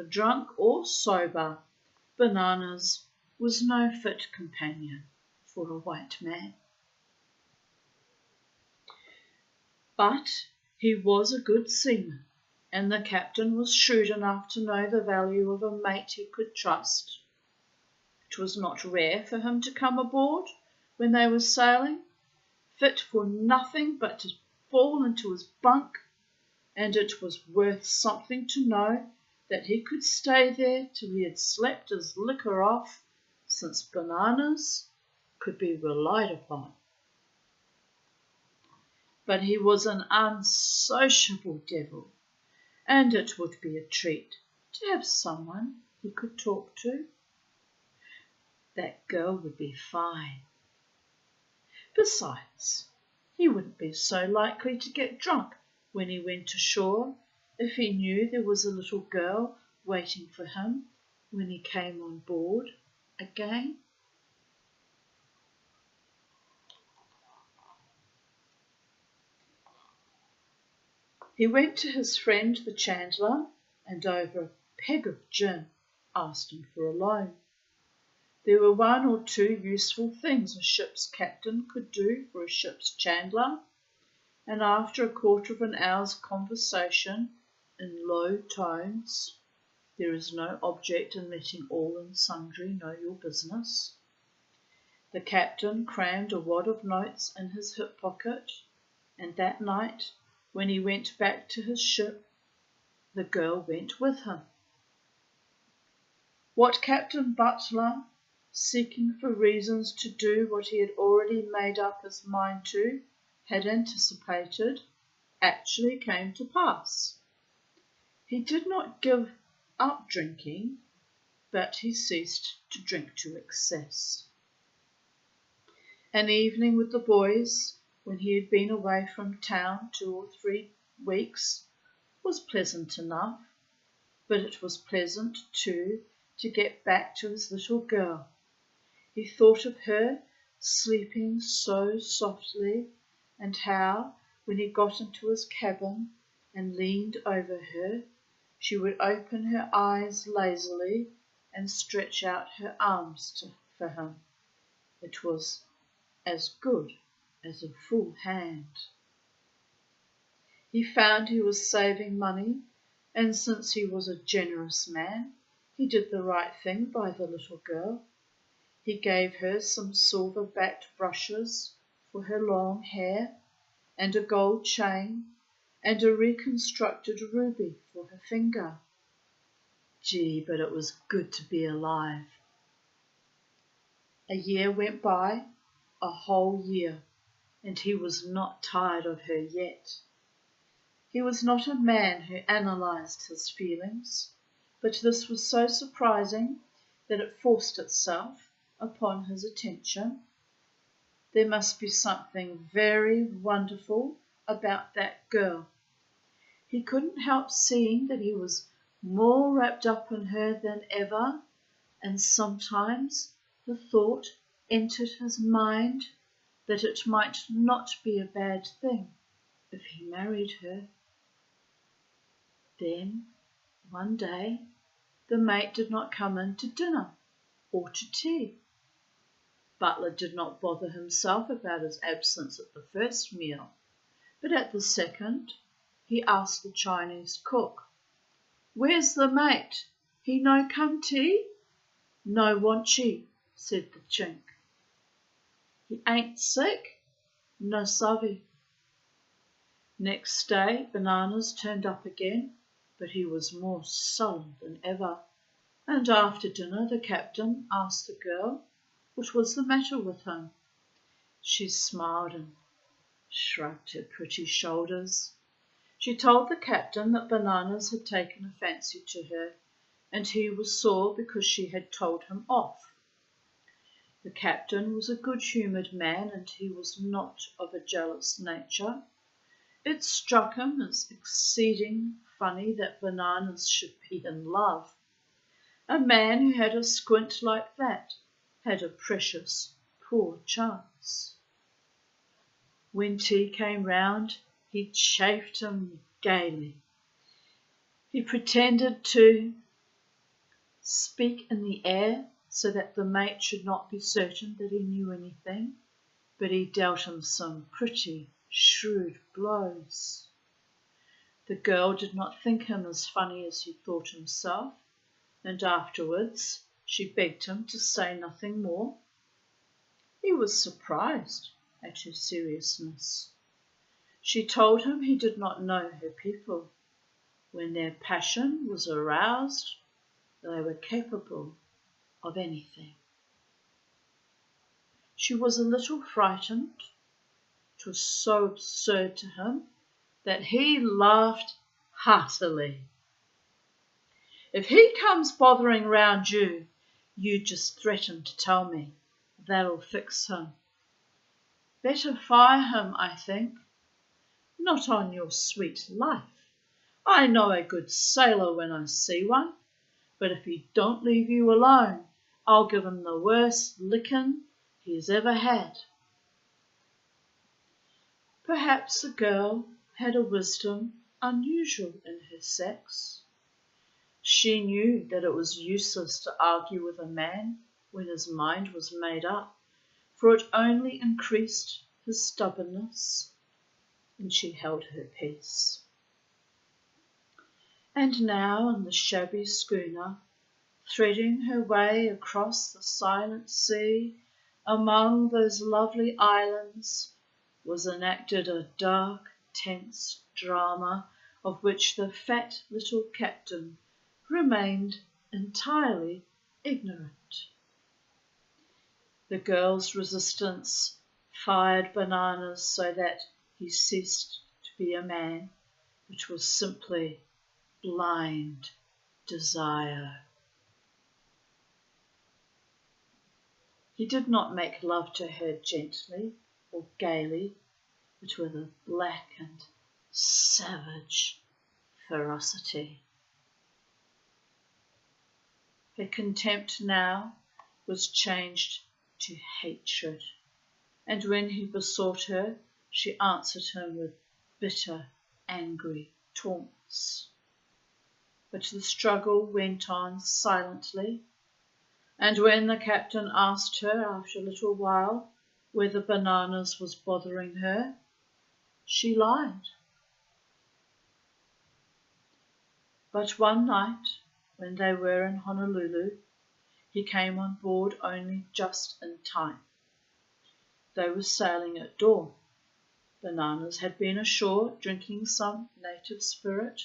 Speaker 1: drunk or sober, Bananas was no fit companion for a white man. But he was a good seaman, and the captain was shrewd enough to know the value of a mate he could trust. It was not rare for him to come aboard when they were sailing, fit for nothing but to fall into his bunk, and it was worth something to know that he could stay there till he had slept his liquor off, since Bananas could be relied upon. But he was an unsociable devil, and it would be a treat to have someone he could talk to. That girl would be fine. Besides, he wouldn't be so likely to get drunk when he went ashore if he knew there was a little girl waiting for him when he came on board again. He went to his friend the chandler, and over a peg of gin asked him for a loan. There were 1 or 2 useful things a ship's captain could do for a ship's chandler, and after a quarter of an hour's conversation in low tones, there is no object in letting all and sundry know your business, the captain crammed a wad of notes in his hip pocket, and that night, when he went back to his ship, the girl went with him. What Captain Butler, seeking for reasons to do what he had already made up his mind to, had anticipated, actually came to pass. He did not give up drinking, but he ceased to drink to excess. An evening with the boys, when he had been away from town 2 or 3 weeks, was pleasant enough, but it was pleasant, too, to get back to his little girl. He thought of her sleeping so softly, and how, when he got into his cabin and leaned over her, she would open her eyes lazily and stretch out her arms for him. It was as good as a full hand. He found he was saving money, and since he was a generous man, he did the right thing by the little girl. He gave her some silver-backed brushes for her long hair, and a gold chain, and a reconstructed ruby for her finger. Gee, but it was good to be alive. A year went by, a whole year, and he was not tired of her yet. He was not a man who analysed his feelings, but this was so surprising that it forced itself upon his attention. There must be something very wonderful about that girl. He couldn't help seeing that he was more wrapped up in her than ever, and sometimes the thought entered his mind that it might not be a bad thing if he married her. Then, one day, the mate did not come in to dinner or to tea. Butler did not bother himself about his absence at the first meal, but at the second he asked the Chinese cook, "Where's the mate? He no come tea?" "No wantchee," said the Chink. "He ain't sick?" "No savvy." Next day Bananas turned up again, but he was more sullen than ever, and after dinner the captain asked the girl what was the matter with him. She smiled and shrugged her pretty shoulders. She told the captain that Bananas had taken a fancy to her, and he was sore because she had told him off. The captain was a good-humoured man, and he was not of a jealous nature. It struck him as exceeding funny that Bananas should be in love. A man who had a squint like that had a precious poor chance. When tea came round, he chaffed him gaily. He pretended to speak in the air so that the mate should not be certain that he knew anything, but he dealt him some pretty shrewd blows. The girl did not think him as funny as he thought himself, and afterwards she begged him to say nothing more. He was surprised at her seriousness. She told him he did not know her people. When their passion was aroused, they were capable of anything. She was a little frightened. It was so absurd to him that he laughed heartily. "If he comes bothering round you, you just threaten to tell me. That'll fix him." "Better fire him, I think." "Not on your sweet life. I know a good sailor when I see one, but if he don't leave you alone, I'll give him the worst licking he's ever had." Perhaps the girl had a wisdom unusual in her sex. She knew that it was useless to argue with a man when his mind was made up, for it only increased his stubbornness, and she held her peace. And now in the shabby schooner, threading her way across the silent sea among those lovely islands, was enacted a dark, tense drama of which the fat little captain remained entirely ignorant. The girl's resistance fired Bananas so that he ceased to be a man, which was simply blind desire. He did not make love to her gently or gaily, but with a black and savage ferocity. Her contempt now was changed to hatred, and when he besought her, she answered him with bitter, angry taunts. But the struggle went on silently, and when the captain asked her after a little while whether Bananas was bothering her, she lied. But one night, when they were in Honolulu, he came on board only just in time. They were sailing at dawn. Bananas had been ashore drinking some native spirit,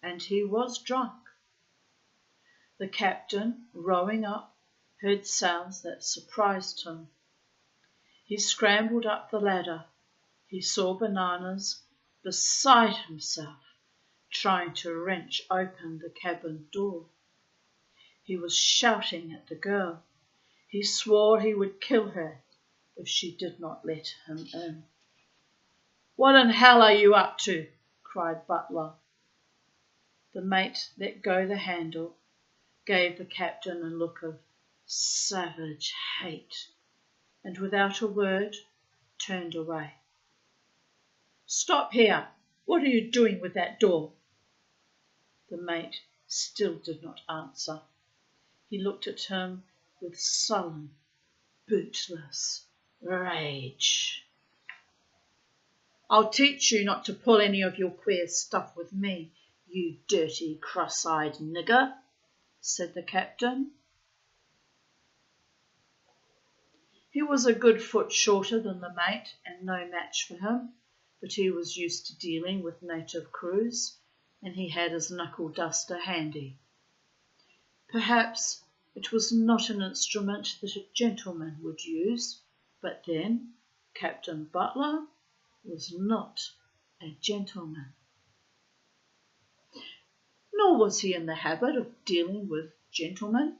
Speaker 1: and he was drunk. The captain, rowing up, heard sounds that surprised him. He scrambled up the ladder. He saw Bananas, beside himself, trying to wrench open the cabin door. He was shouting at the girl. He swore he would kill her if she did not let him in. "What in hell are you up to?" cried Butler. The mate let go the handle, gave the captain a look of savage hate, and without a word turned away. "Stop here! What are you doing with that door?" The mate still did not answer. He looked at him with sullen, bootless rage. "I'll teach you not to pull any of your queer stuff with me, you dirty, cross-eyed nigger," said the captain. He was a good foot shorter than the mate and no match for him, but he was used to dealing with native crews, and he had his knuckle duster handy. Perhaps it was not an instrument that a gentleman would use, but then Captain Butler was not a gentleman. Nor was he in the habit of dealing with gentlemen.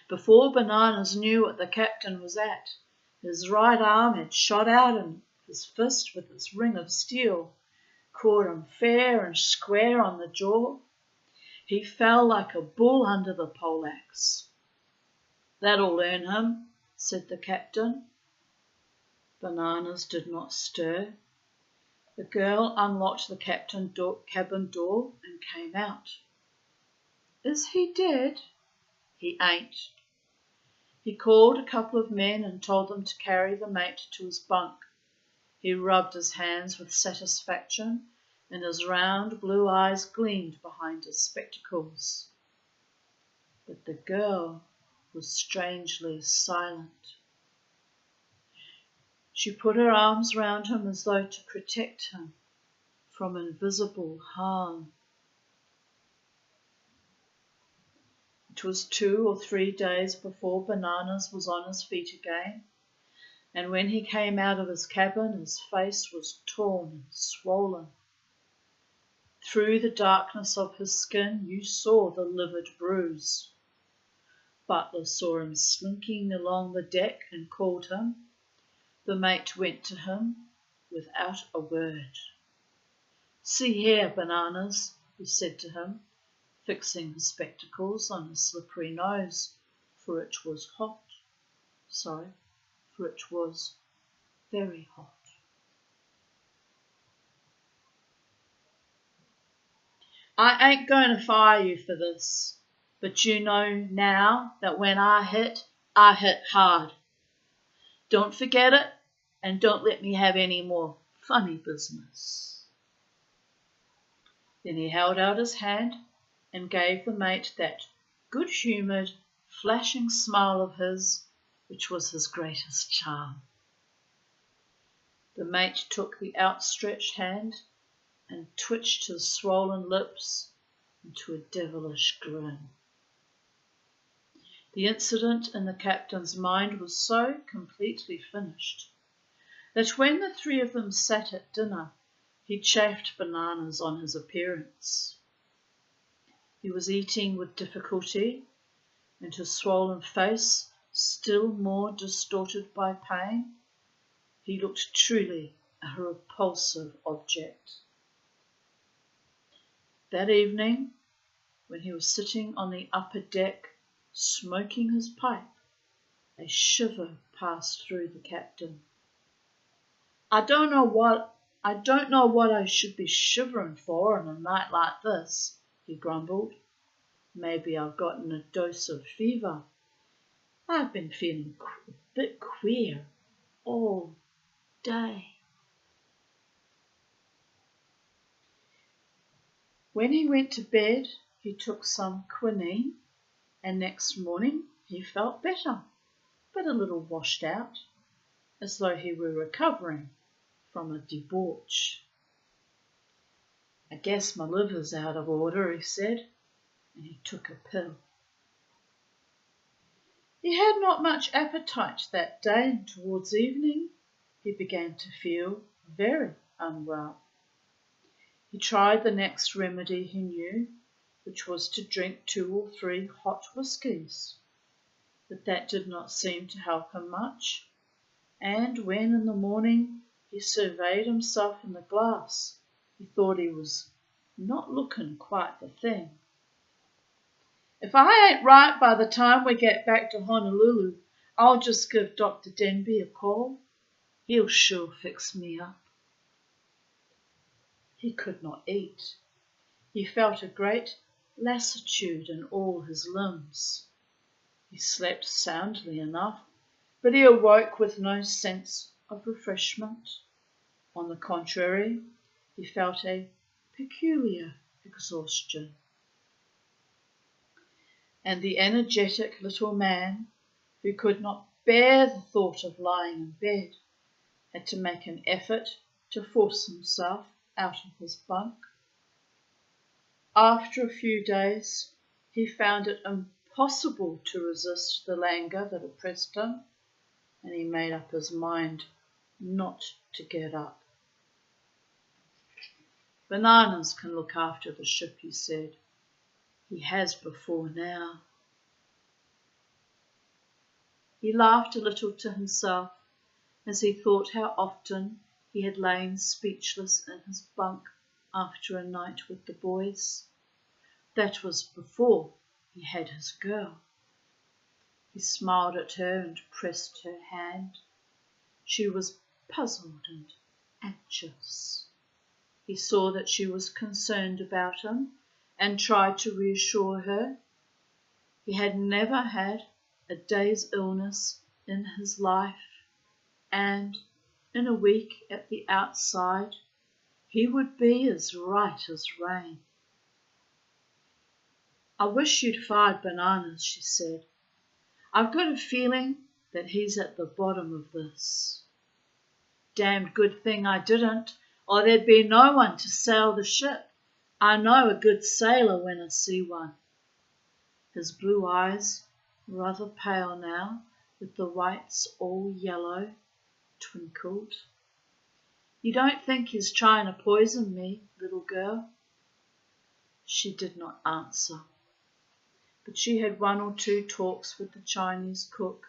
Speaker 1: Before Bananas knew what the captain was at, his right arm had shot out and his fist with its ring of steel caught him fair and square on the jaw. He fell like a bull under the poleaxe. "That'll learn him," said the captain. Bananas did not stir. The girl unlocked the cabin door and came out. "Is he dead?" "He ain't." He called a couple of men and told them to carry the mate to his bunk. He rubbed his hands with satisfaction, and his round blue eyes gleamed behind his spectacles. But the girl was strangely silent. She put her arms round him as though to protect him from invisible harm. It was 2 or 3 days before Bananas was on his feet again, and when he came out of his cabin his face was torn and swollen. Through the darkness of his skin you saw the livid bruise. Butler saw him slinking along the deck and called him. The mate went to him without a word. "See here, Bananas," he said to him, fixing his spectacles on his slippery nose, for it was very hot. "I ain't going to fire you for this, but you know now that when I hit hard. Don't forget it, and don't let me have any more funny business." Then he held out his hand and gave the mate that good-humoured, flashing smile of his, which was his greatest charm. The mate took the outstretched hand and twitched his swollen lips into a devilish grin. The incident in the captain's mind was so completely finished that when the three of them sat at dinner, he chaffed Bananas on his appearance. He was eating with difficulty, and his swollen face still more distorted by pain. He looked truly a repulsive object. That evening, when he was sitting on the upper deck smoking his pipe, a shiver passed through the captain. I don't know what I should be shivering for on a night like this, he grumbled. Maybe I've gotten a dose of fever. I've been feeling a bit queer all day. When he went to bed, he took some quinine, and next morning he felt better, but a little washed out, as though he were recovering from a debauch. I guess my liver's out of order, he said, and he took a pill. He had not much appetite that day, and towards evening he began to feel very unwell. He tried the next remedy he knew, which was to drink 2 or 3 hot whiskies, but that did not seem to help him much, and when in the morning he surveyed himself in the glass, he thought he was not looking quite the thing. If I ain't right by the time we get back to Honolulu, I'll just give Dr. Denby a call. He'll sure fix me up. He could not eat. He felt a great lassitude in all his limbs. He slept soundly enough, but he awoke with no sense of refreshment. On the contrary, he felt a peculiar exhaustion. And the energetic little man, who could not bear the thought of lying in bed, had to make an effort to force himself out of his bunk. After a few days, he found it impossible to resist the languor that oppressed him, and he made up his mind not to get up. Bananas can look after the ship, he said. He has before now. He laughed a little to himself as he thought how often he had lain speechless in his bunk after a night with the boys. That was before he had his girl. He smiled at her and pressed her hand. She was puzzled and anxious. He saw that she was concerned about him and tried to reassure her. He had never had a day's illness in his life, and in a week at the outside he would be as right as rain. I wish you'd fired Bananas, she said. I've got a feeling that he's at the bottom of this. Damned good thing I didn't, or there'd be no one to sail the ship. I know a good sailor when I see one. His blue eyes, rather pale now, with the whites all yellow, twinkled. You don't think he's trying to poison me, little girl? She did not answer, but she had 1 or 2 talks with the Chinese cook,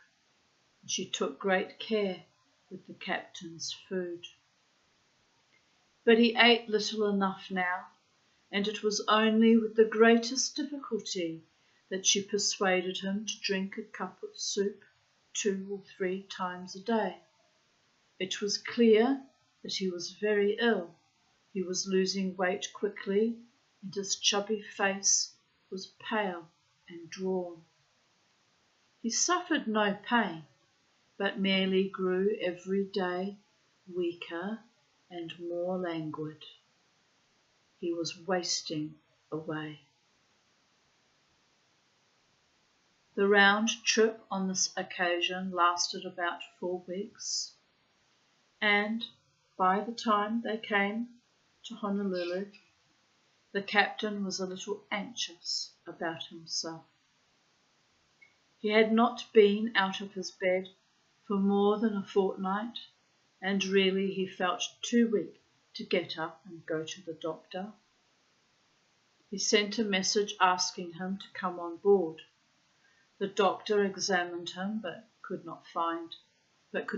Speaker 1: and she took great care with the captain's food. But he ate little enough now, and it was only with the greatest difficulty that she persuaded him to drink a cup of soup 2 or 3 times a day. It was clear that he was very ill. He was losing weight quickly, and his chubby face was pale and drawn. He suffered no pain, but merely grew every day weaker and more languid. He was wasting away. The round trip on this occasion lasted about 4 weeks, and by the time they came to Honolulu, the captain was a little anxious about himself. He had not been out of his bed for more than a fortnight, and really he felt too weak to get up and go to the doctor. He sent a message asking him to come on board. The doctor examined him but could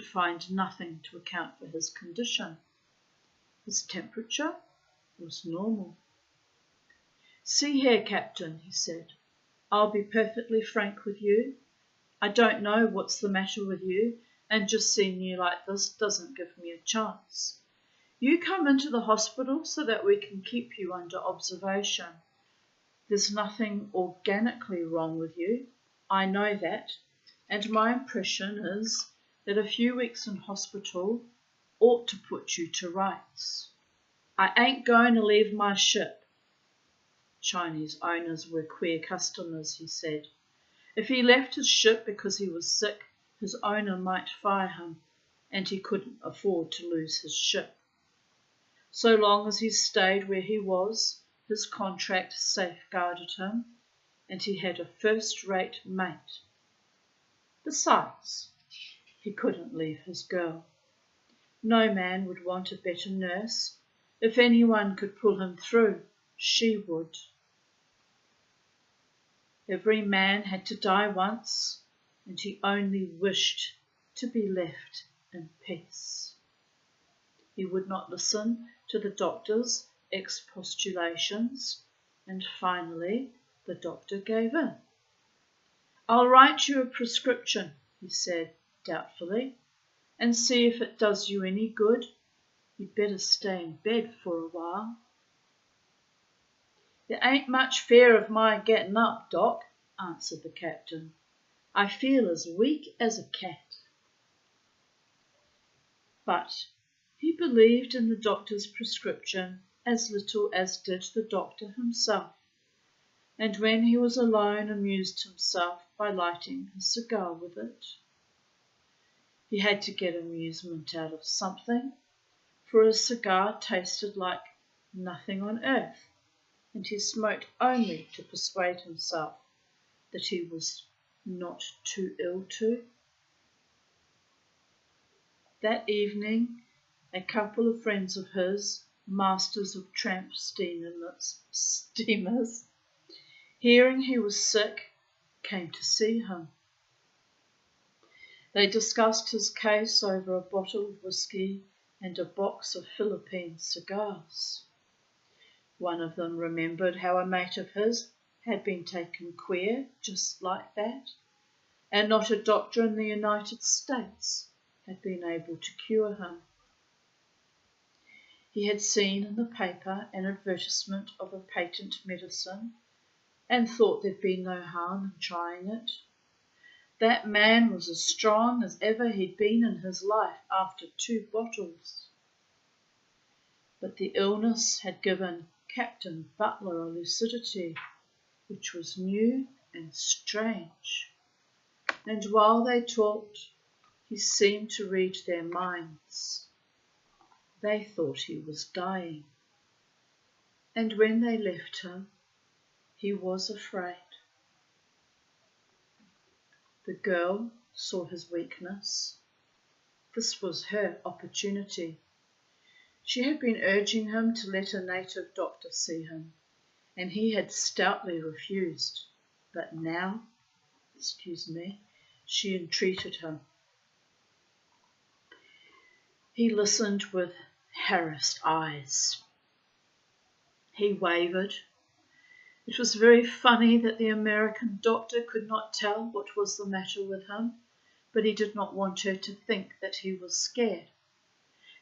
Speaker 1: find nothing to account for his condition. His temperature was normal. "See here, Captain," he said, "I'll be perfectly frank with you. I don't know what's the matter with you, and just seeing you like this doesn't give me a chance. You come into the hospital so that we can keep you under observation. There's nothing organically wrong with you. I know that, and my impression is that a few weeks in hospital ought to put you to rights. I ain't going to leave my ship." Chinese owners were queer customers, he said. If he left his ship because he was sick, his owner might fire him, and he couldn't afford to lose his ship. So long as he stayed where he was, his contract safeguarded him, and he had a first-rate mate. Besides, he couldn't leave his girl. No man would want a better nurse. If anyone could pull him through, she would. Every man had to die once, and he only wished to be left in peace. He would not listen to the doctor's expostulations, and finally the doctor gave in. "I'll write you a prescription," he said doubtfully, "and see if it does you any good. You'd better stay in bed for a while." "There ain't much fear of my getting up, Doc," answered the captain. "I feel as weak as a cat." But he believed in the doctor's prescription as little as did the doctor himself, and when he was alone amused himself by lighting a cigar with it. He had to get amusement out of something, for a cigar tasted like nothing on earth, and he smoked only to persuade himself that he was not too ill to. That evening, a couple of friends of his, masters of tramp steamers, hearing he was sick, came to see him. They discussed his case over a bottle of whiskey and a box of Philippine cigars. One of them remembered how a mate of his had been taken queer just like that, and not a doctor in the United States had been able to cure him. He had seen in the paper an advertisement of a patent medicine and thought there'd be no harm in trying it. That man was as strong as ever he'd been in his life after 2 bottles. But the illness had given Captain Butler a lucidity which was new and strange, and while they talked, he seemed to read their minds. They thought he was dying, and when they left him, he was afraid. The girl saw his weakness. This was her opportunity. She had been urging him to let a native doctor see him, and he had stoutly refused. But now, she entreated him. He listened with harassed eyes. He wavered. It was very funny that the American doctor could not tell what was the matter with him, but he did not want her to think that he was scared.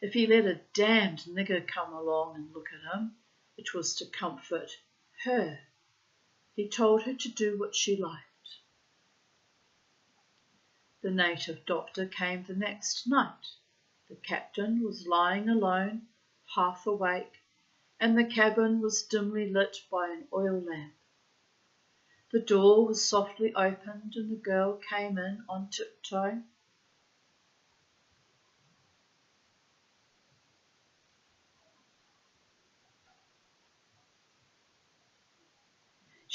Speaker 1: If he let a damned nigger come along and look at him, it was to comfort her. He told her to do what she liked. The native doctor came the next night. The captain was lying alone, half awake, and the cabin was dimly lit by an oil lamp. The door was softly opened and the girl came in on tiptoe.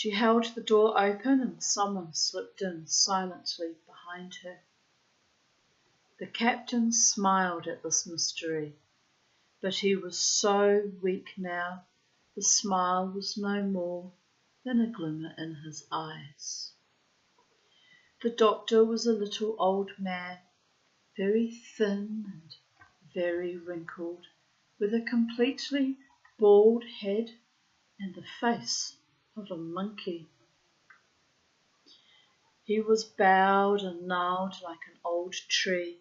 Speaker 1: She held the door open and someone slipped in silently behind her. The captain smiled at this mystery, but he was so weak now, the smile was no more than a glimmer in his eyes. The doctor was a little old man, very thin and very wrinkled, with a completely bald head and the face of a monkey. He was bowed and gnarled like an old tree.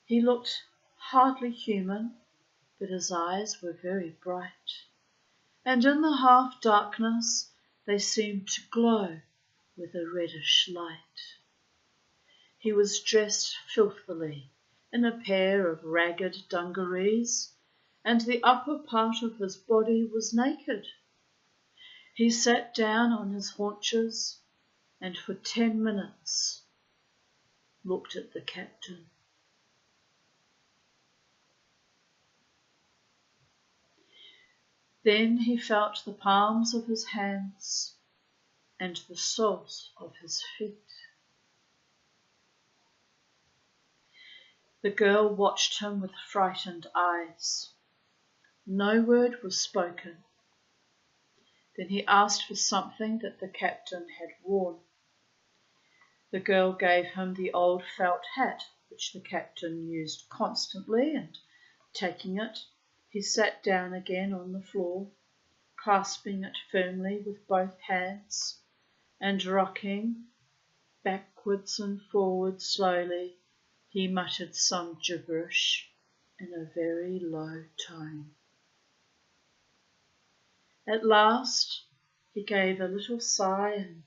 Speaker 1: He looked hardly human, but his eyes were very bright, and in the half-darkness they seemed to glow with a reddish light. He was dressed filthily in a pair of ragged dungarees, and the upper part of his body was naked. He sat down on his haunches and for 10 minutes looked at the captain. Then he felt the palms of his hands and the soles of his feet. The girl watched him with frightened eyes. No word was spoken. Then he asked for something that the captain had worn. The girl gave him the old felt hat which the captain used constantly, and taking it, he sat down again on the floor, clasping it firmly with both hands, and rocking backwards and forwards slowly, he muttered some gibberish in a very low tone. At last he gave a little sigh and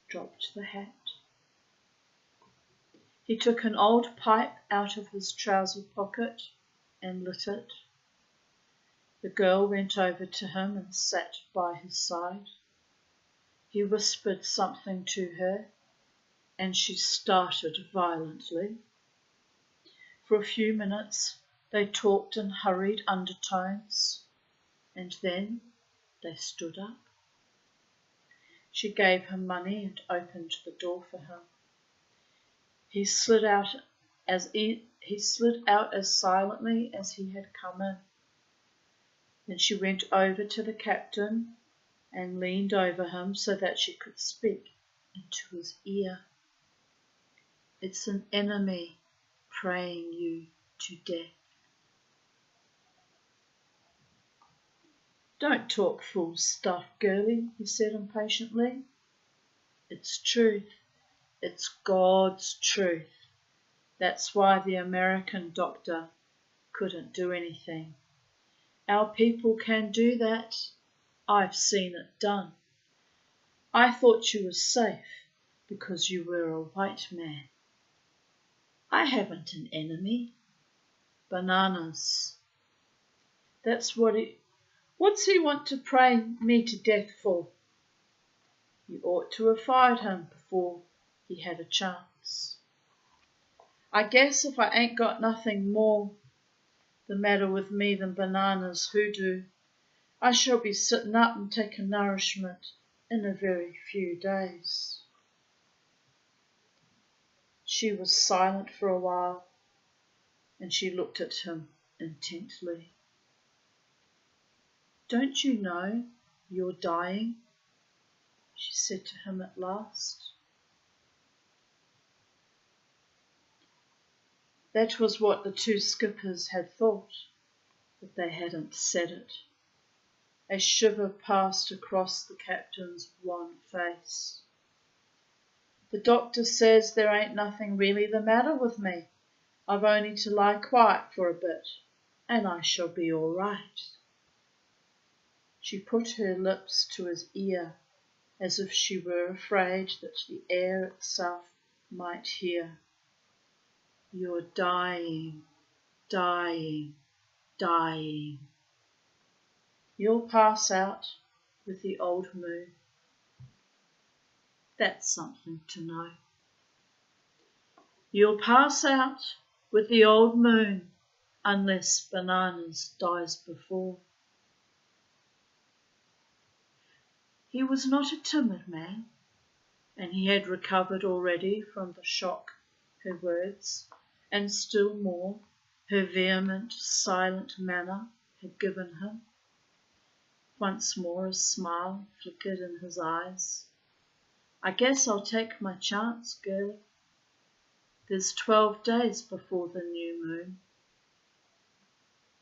Speaker 1: dropped the hat. He took an old pipe out of his trouser pocket and lit it. The girl went over to him and sat by his side. He whispered something to her, and she started violently. For a few minutes they talked in hurried undertones, and then they stood up. She gave him money and opened the door for him. He slid out as silently as he had come in. Then she went over to the captain and leaned over him so that she could speak into his ear. "It's an enemy praying you to death." "Don't talk fool stuff, girlie," he said impatiently. "It's truth. It's God's truth. That's why the American doctor couldn't do anything. Our people can do that. I've seen it done. I thought you were safe because you were a white man. I haven't an enemy. Bananas. What's he want to pray me to death for? You ought to have fired him before he had a chance. I guess if I ain't got nothing more the matter with me than bananas hoodoo, I shall be sitting up and taking nourishment in a very few days." She was silent for a while, and she looked at him intently. "Don't you know you're dying?" she said to him at last. That was what the two skippers had thought, but they hadn't said it. A shiver passed across the captain's wan face. "The doctor says there ain't nothing really the matter with me. I've only to lie quiet for a bit, and I shall be all right." She put her lips to his ear, as if she were afraid that the air itself might hear. "You're dying, dying, dying. You'll pass out with the old moon. That's something to know. You'll pass out with the old moon unless Bananas dies before." He was not a timid man, and he had recovered already from the shock her words, and still more her vehement, silent manner had given him. Once more a smile flickered in his eyes. "I guess I'll take my chance, girlie. There's 12 days before the new moon."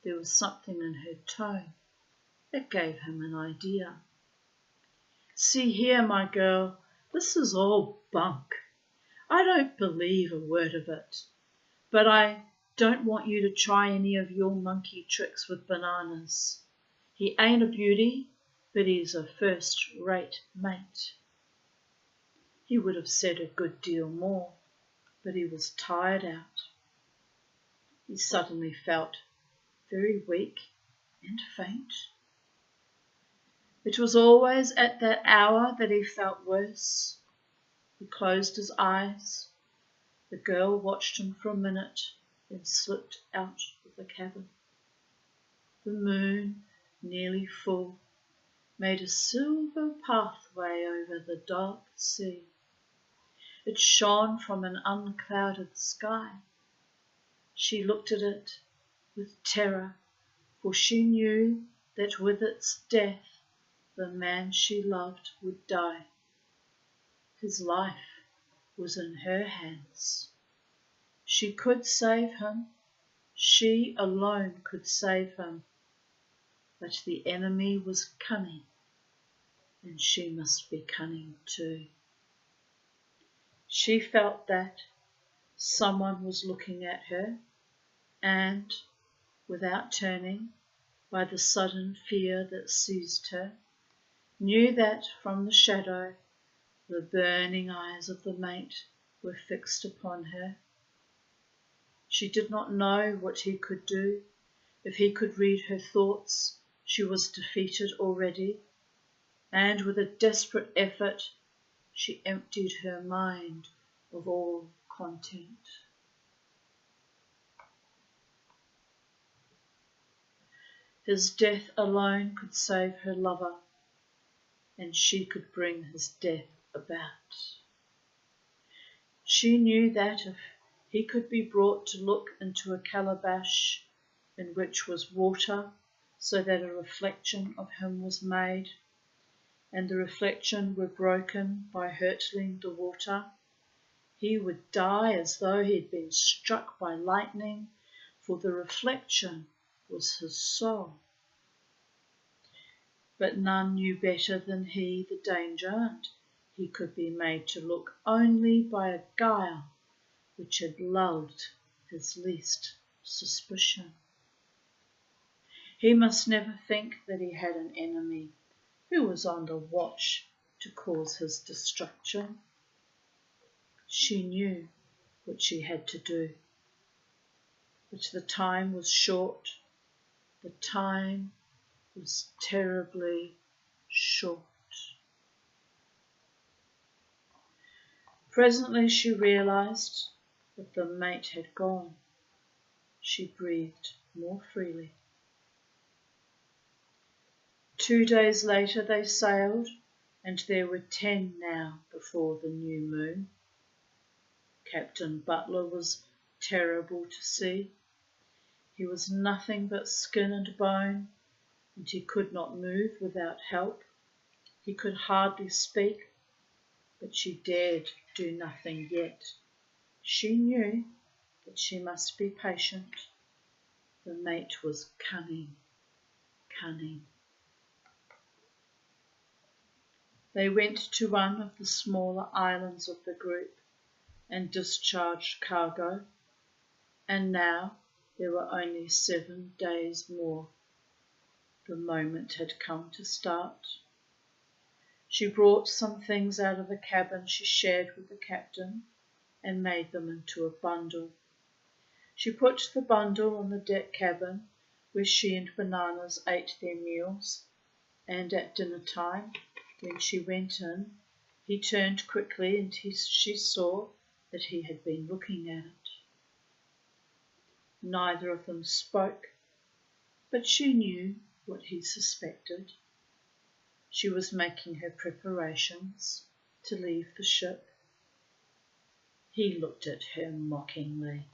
Speaker 1: There was something in her tone that gave him an idea. "See here, my girl, this is all bunk. I don't believe a word of it. But I don't want you to try any of your monkey tricks with Bananas. He ain't a beauty, but he's a first-rate mate." He would have said a good deal more, but he was tired out. He suddenly felt very weak and faint. It was always at that hour that he felt worse. He closed his eyes. The girl watched him for a minute, then slipped out of the cabin. The moon, nearly full, made a silver pathway over the dark sea. It shone from an unclouded sky. She looked at it with terror, for she knew that with its death the man she loved would die. His life was in her hands. She could save him. She alone could save him. But the enemy was cunning, and she must be cunning too. She felt that someone was looking at her, and, without turning, by the sudden fear that seized her, knew that from the shadow the burning eyes of the mate were fixed upon her. She did not know what he could do. If he could read her thoughts, she was defeated already, and with a desperate effort she emptied her mind of all content. His death alone could save her lover, and she could bring his death about. She knew that if he could be brought to look into a calabash in which was water, so that a reflection of him was made, and the reflection were broken by hurtling the water, he would die as though he had been struck by lightning, for the reflection was his soul. But none knew better than he the danger, and he could be made to look only by a guile which had lulled his least suspicion. He must never think that he had an enemy who was on the watch to cause his destruction. She knew what she had to do, but the time was short. The time was terribly short. Presently she realized that the mate had gone. She breathed more freely. 2 days later they sailed, and there were 10 now before the new moon. Captain Butler was terrible to see. He was nothing but skin and bone, and he could not move without help. He could hardly speak, but she dared do nothing yet. She knew that she must be patient. The mate was cunning, cunning. They went to one of the smaller islands of the group and discharged cargo, and now there were only 7 days more. The moment had come to start. She brought some things out of the cabin she shared with the captain and made them into a bundle. She put the bundle in the deck cabin where she and Bananas ate their meals, and at dinner time, when she went in, he turned quickly and she saw that he had been looking at it. Neither of them spoke, but she knew what he suspected. She was making her preparations to leave the ship. He looked at her mockingly.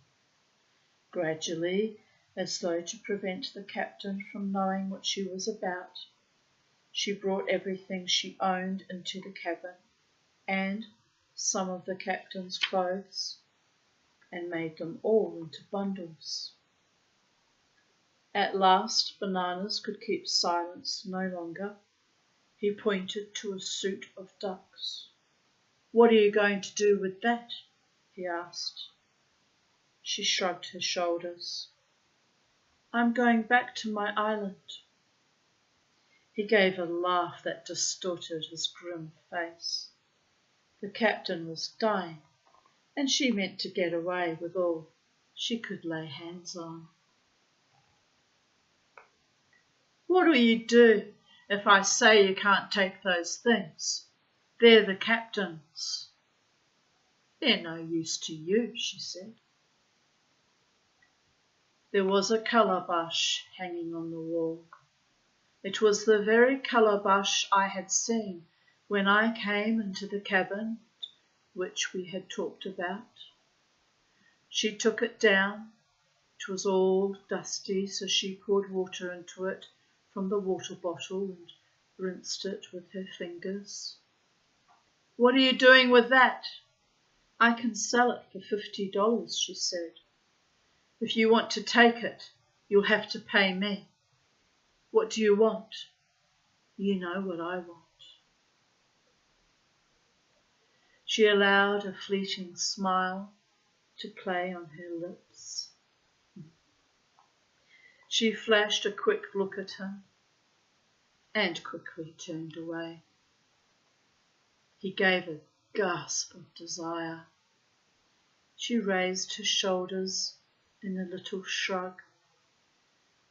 Speaker 1: Gradually, as though to prevent the captain from knowing what she was about, she brought everything she owned into the cabin and some of the captain's clothes and made them all into bundles. At last, Bananas could keep silence no longer. He pointed to a suit of ducks. "What are you going to do with that?" he asked. She shrugged her shoulders. "I'm going back to my island." He gave a laugh that distorted his grim face. The captain was dying, and she meant to get away with all she could lay hands on. "What'll you do if I say you can't take those things? They're the captain's." "They're no use to you," she said. There was a calabash hanging on the wall. It was the very calabash I had seen when I came into the cabin which we had talked about. She took it down. It was all dusty, so she poured water into it from the water bottle and rinsed it with her fingers. "What are you doing with that?" "I can sell it for $50, she said. "If you want to take it, you'll have to pay me." "What do you want?" "You know what I want." She allowed a fleeting smile to play on her lips. She flashed a quick look at him and quickly turned away. He gave a gasp of desire. She raised her shoulders in a little shrug.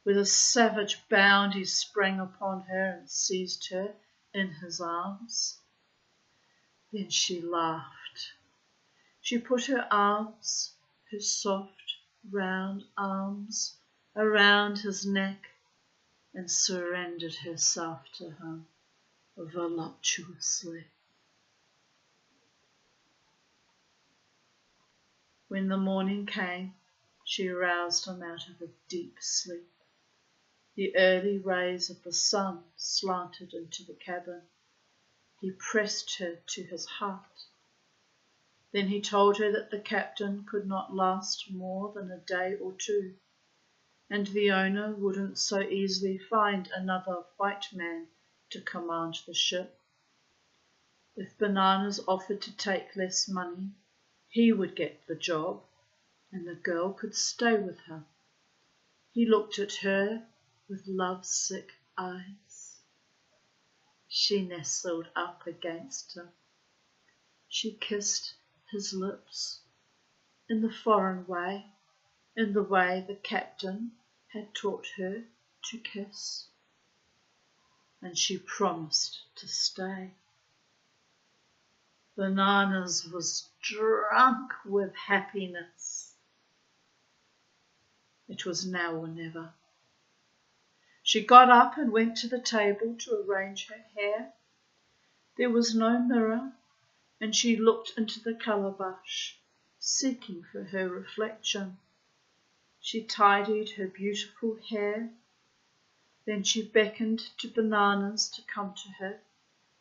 Speaker 1: With a savage bound he sprang upon her and seized her in his arms. Then she laughed. She put her arms, her soft, round arms, around his neck and surrendered herself to him voluptuously. When the morning came, she roused him out of a deep sleep. The early rays of the sun slanted into the cabin. He pressed her to his heart. Then he told her that the captain could not last more than a day or two, and the owner wouldn't so easily find another white man to command the ship. If Bananas offered to take less money, he would get the job, and the girl could stay with her. He looked at her with lovesick eyes. She nestled up against him. She kissed his lips in the foreign way, in the way the captain had taught her to kiss. And she promised to stay. Bananas was drunk with happiness. It was now or never. She got up and went to the table to arrange her hair. There was no mirror, and she looked into the calabash, seeking for her reflection. She tidied her beautiful hair. Then she beckoned to Bananas to come to her.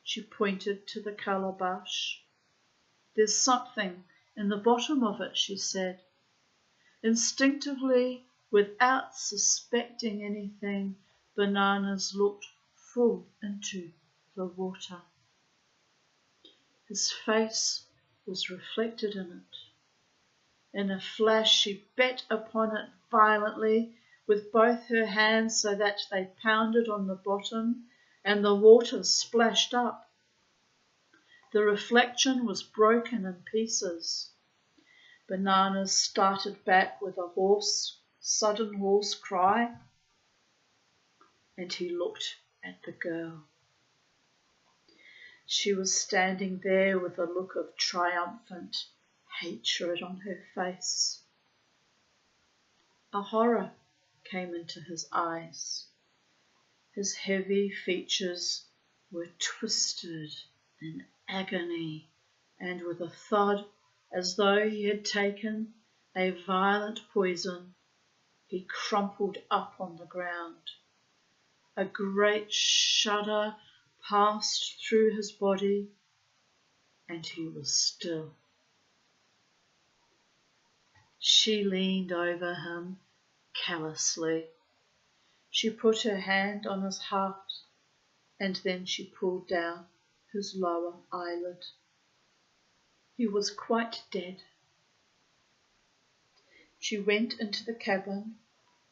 Speaker 1: She pointed to the calabash. "There's something in the bottom of it," she said. Instinctively, without suspecting anything, Bananas looked full into the water. His face was reflected in it. In a flash she beat upon it violently with both her hands so that they pounded on the bottom, and the water splashed up. The reflection was broken in pieces. Bananas started back with a sudden hoarse cry, and he looked at the girl. She was standing there with a look of triumphant hatred on her face. A horror came into his eyes. His heavy features were twisted in agony, and with a thud, as though he had taken a violent poison, he crumpled up on the ground. A great shudder passed through his body, and he was still. She leaned over him callously. She put her hand on his heart, and then she pulled down his lower eyelid. He was quite dead. She went into the cabin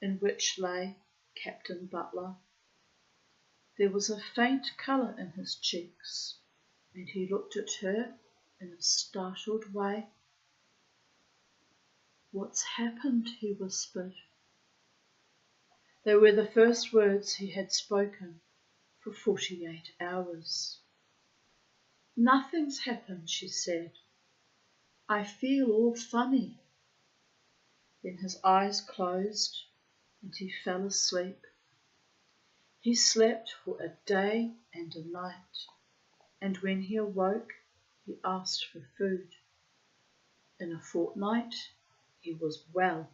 Speaker 1: in which lay Captain Butler. There was a faint colour in his cheeks, and he looked at her in a startled way. "What's happened?" he whispered. They were the first words he had spoken for 48 hours. "Nothing's happened," she said. "I feel all funny." Then his eyes closed and he fell asleep. He slept for a day and a night, and when he awoke, he asked for food. In a fortnight, he was well.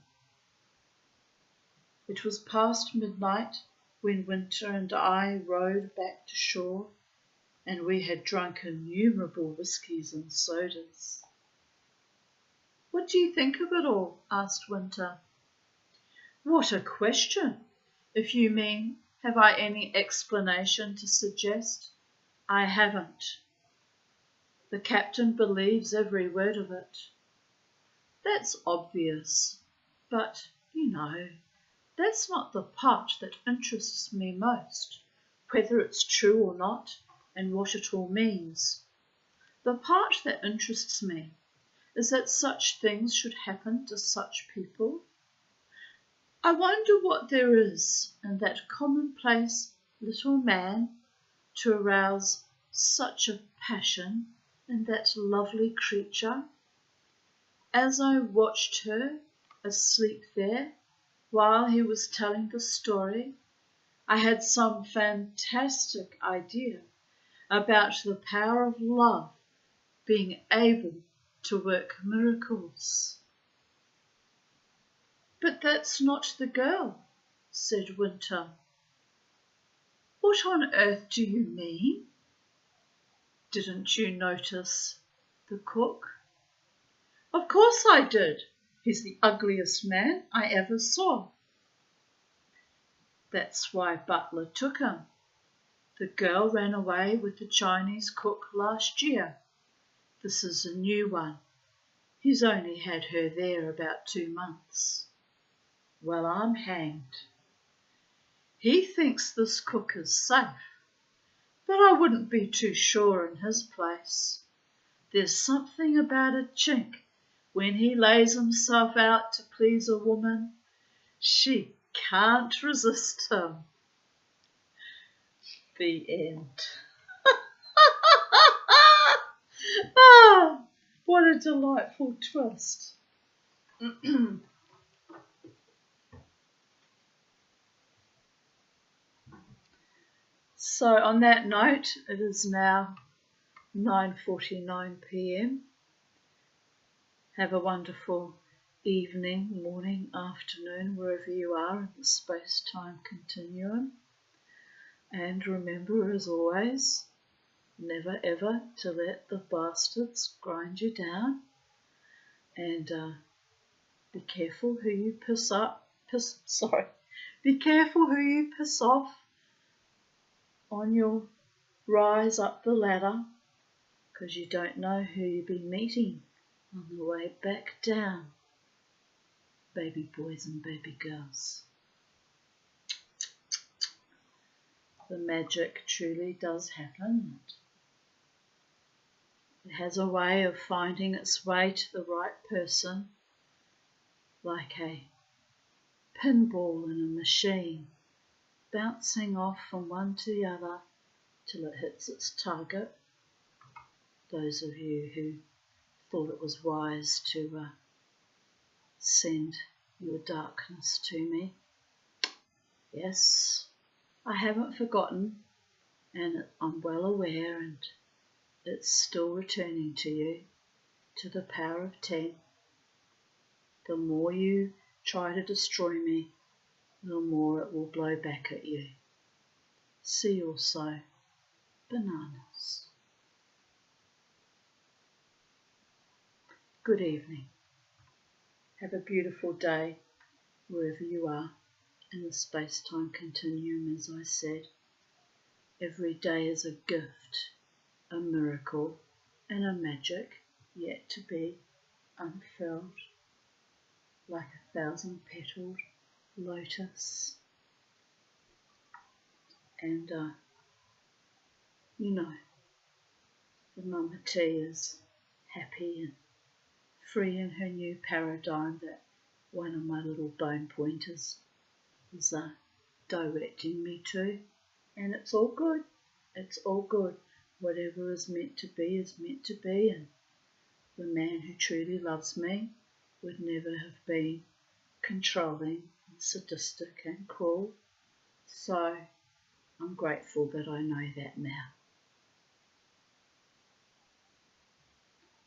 Speaker 1: It was past midnight when Winter and I rowed back to shore, and we had drunk innumerable whiskies and sodas. "What do you think of it all?" asked Winter. "What a question! If you mean, have I any explanation to suggest, I haven't. The captain believes every word of it. That's obvious, but, that's not the part that interests me most, whether it's true or not, and what it all means. The part that interests me is that such things should happen to such people. I wonder what there is in that commonplace little man to arouse such a passion in that lovely creature. As I watched her asleep there while he was telling the story, I had some fantastic idea about the power of love being able to work miracles." "But that's not the girl," said Winter. "What on earth do you mean?" "Didn't you notice the cook?" "Of course I did. He's the ugliest man I ever saw." "That's why Butler took him. The girl ran away with the Chinese cook last year. This is a new one. He's only had her there about 2 months. Well, I'm hanged. He thinks this cook is safe, but I wouldn't be too sure in his place. There's something about a Chink when he lays himself out to please a woman. She can't resist him." The end. Ah, what a delightful twist. So on that note, it is now 9:49 p.m. Have a wonderful evening, morning, afternoon, wherever you are in the space-time continuum. And remember, as always, never ever to let the bastards grind you down. And be careful who you be careful who you piss off on your rise up the ladder, because you don't know who you'll be meeting on the way back down, baby boys and baby girls. The magic truly does happen. It has a way of finding its way to the right person, like a pinball in a machine, bouncing off from one to the other till it hits its target. Those of you who thought it was wise to send your darkness to me, yes, I haven't forgotten. and I'm well aware, and it's still returning to you, to the power of 10. The more you try to destroy me, the more it will blow back at you. See also bananas. Good evening. Have a beautiful day wherever you are in the space-time continuum, as I said. Every day is a gift, a miracle, and a magic yet to be unfurled, like 1,000-petaled lotus. And you know, the Mama T is happy and free in her new paradigm that one of my little bone pointers is directing me to. And it's all good. It's all good. Whatever is meant to be is meant to be, and the man who truly loves me would never have been controlling and sadistic and cruel. So I'm grateful that I know that now.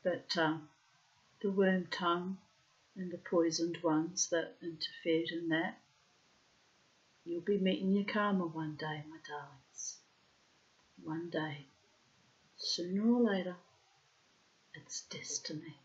Speaker 1: But the worm tongue and the poisoned ones that interfered in that, you'll be meeting your karma one day, my darlings. One day. Sooner or later, it's destiny.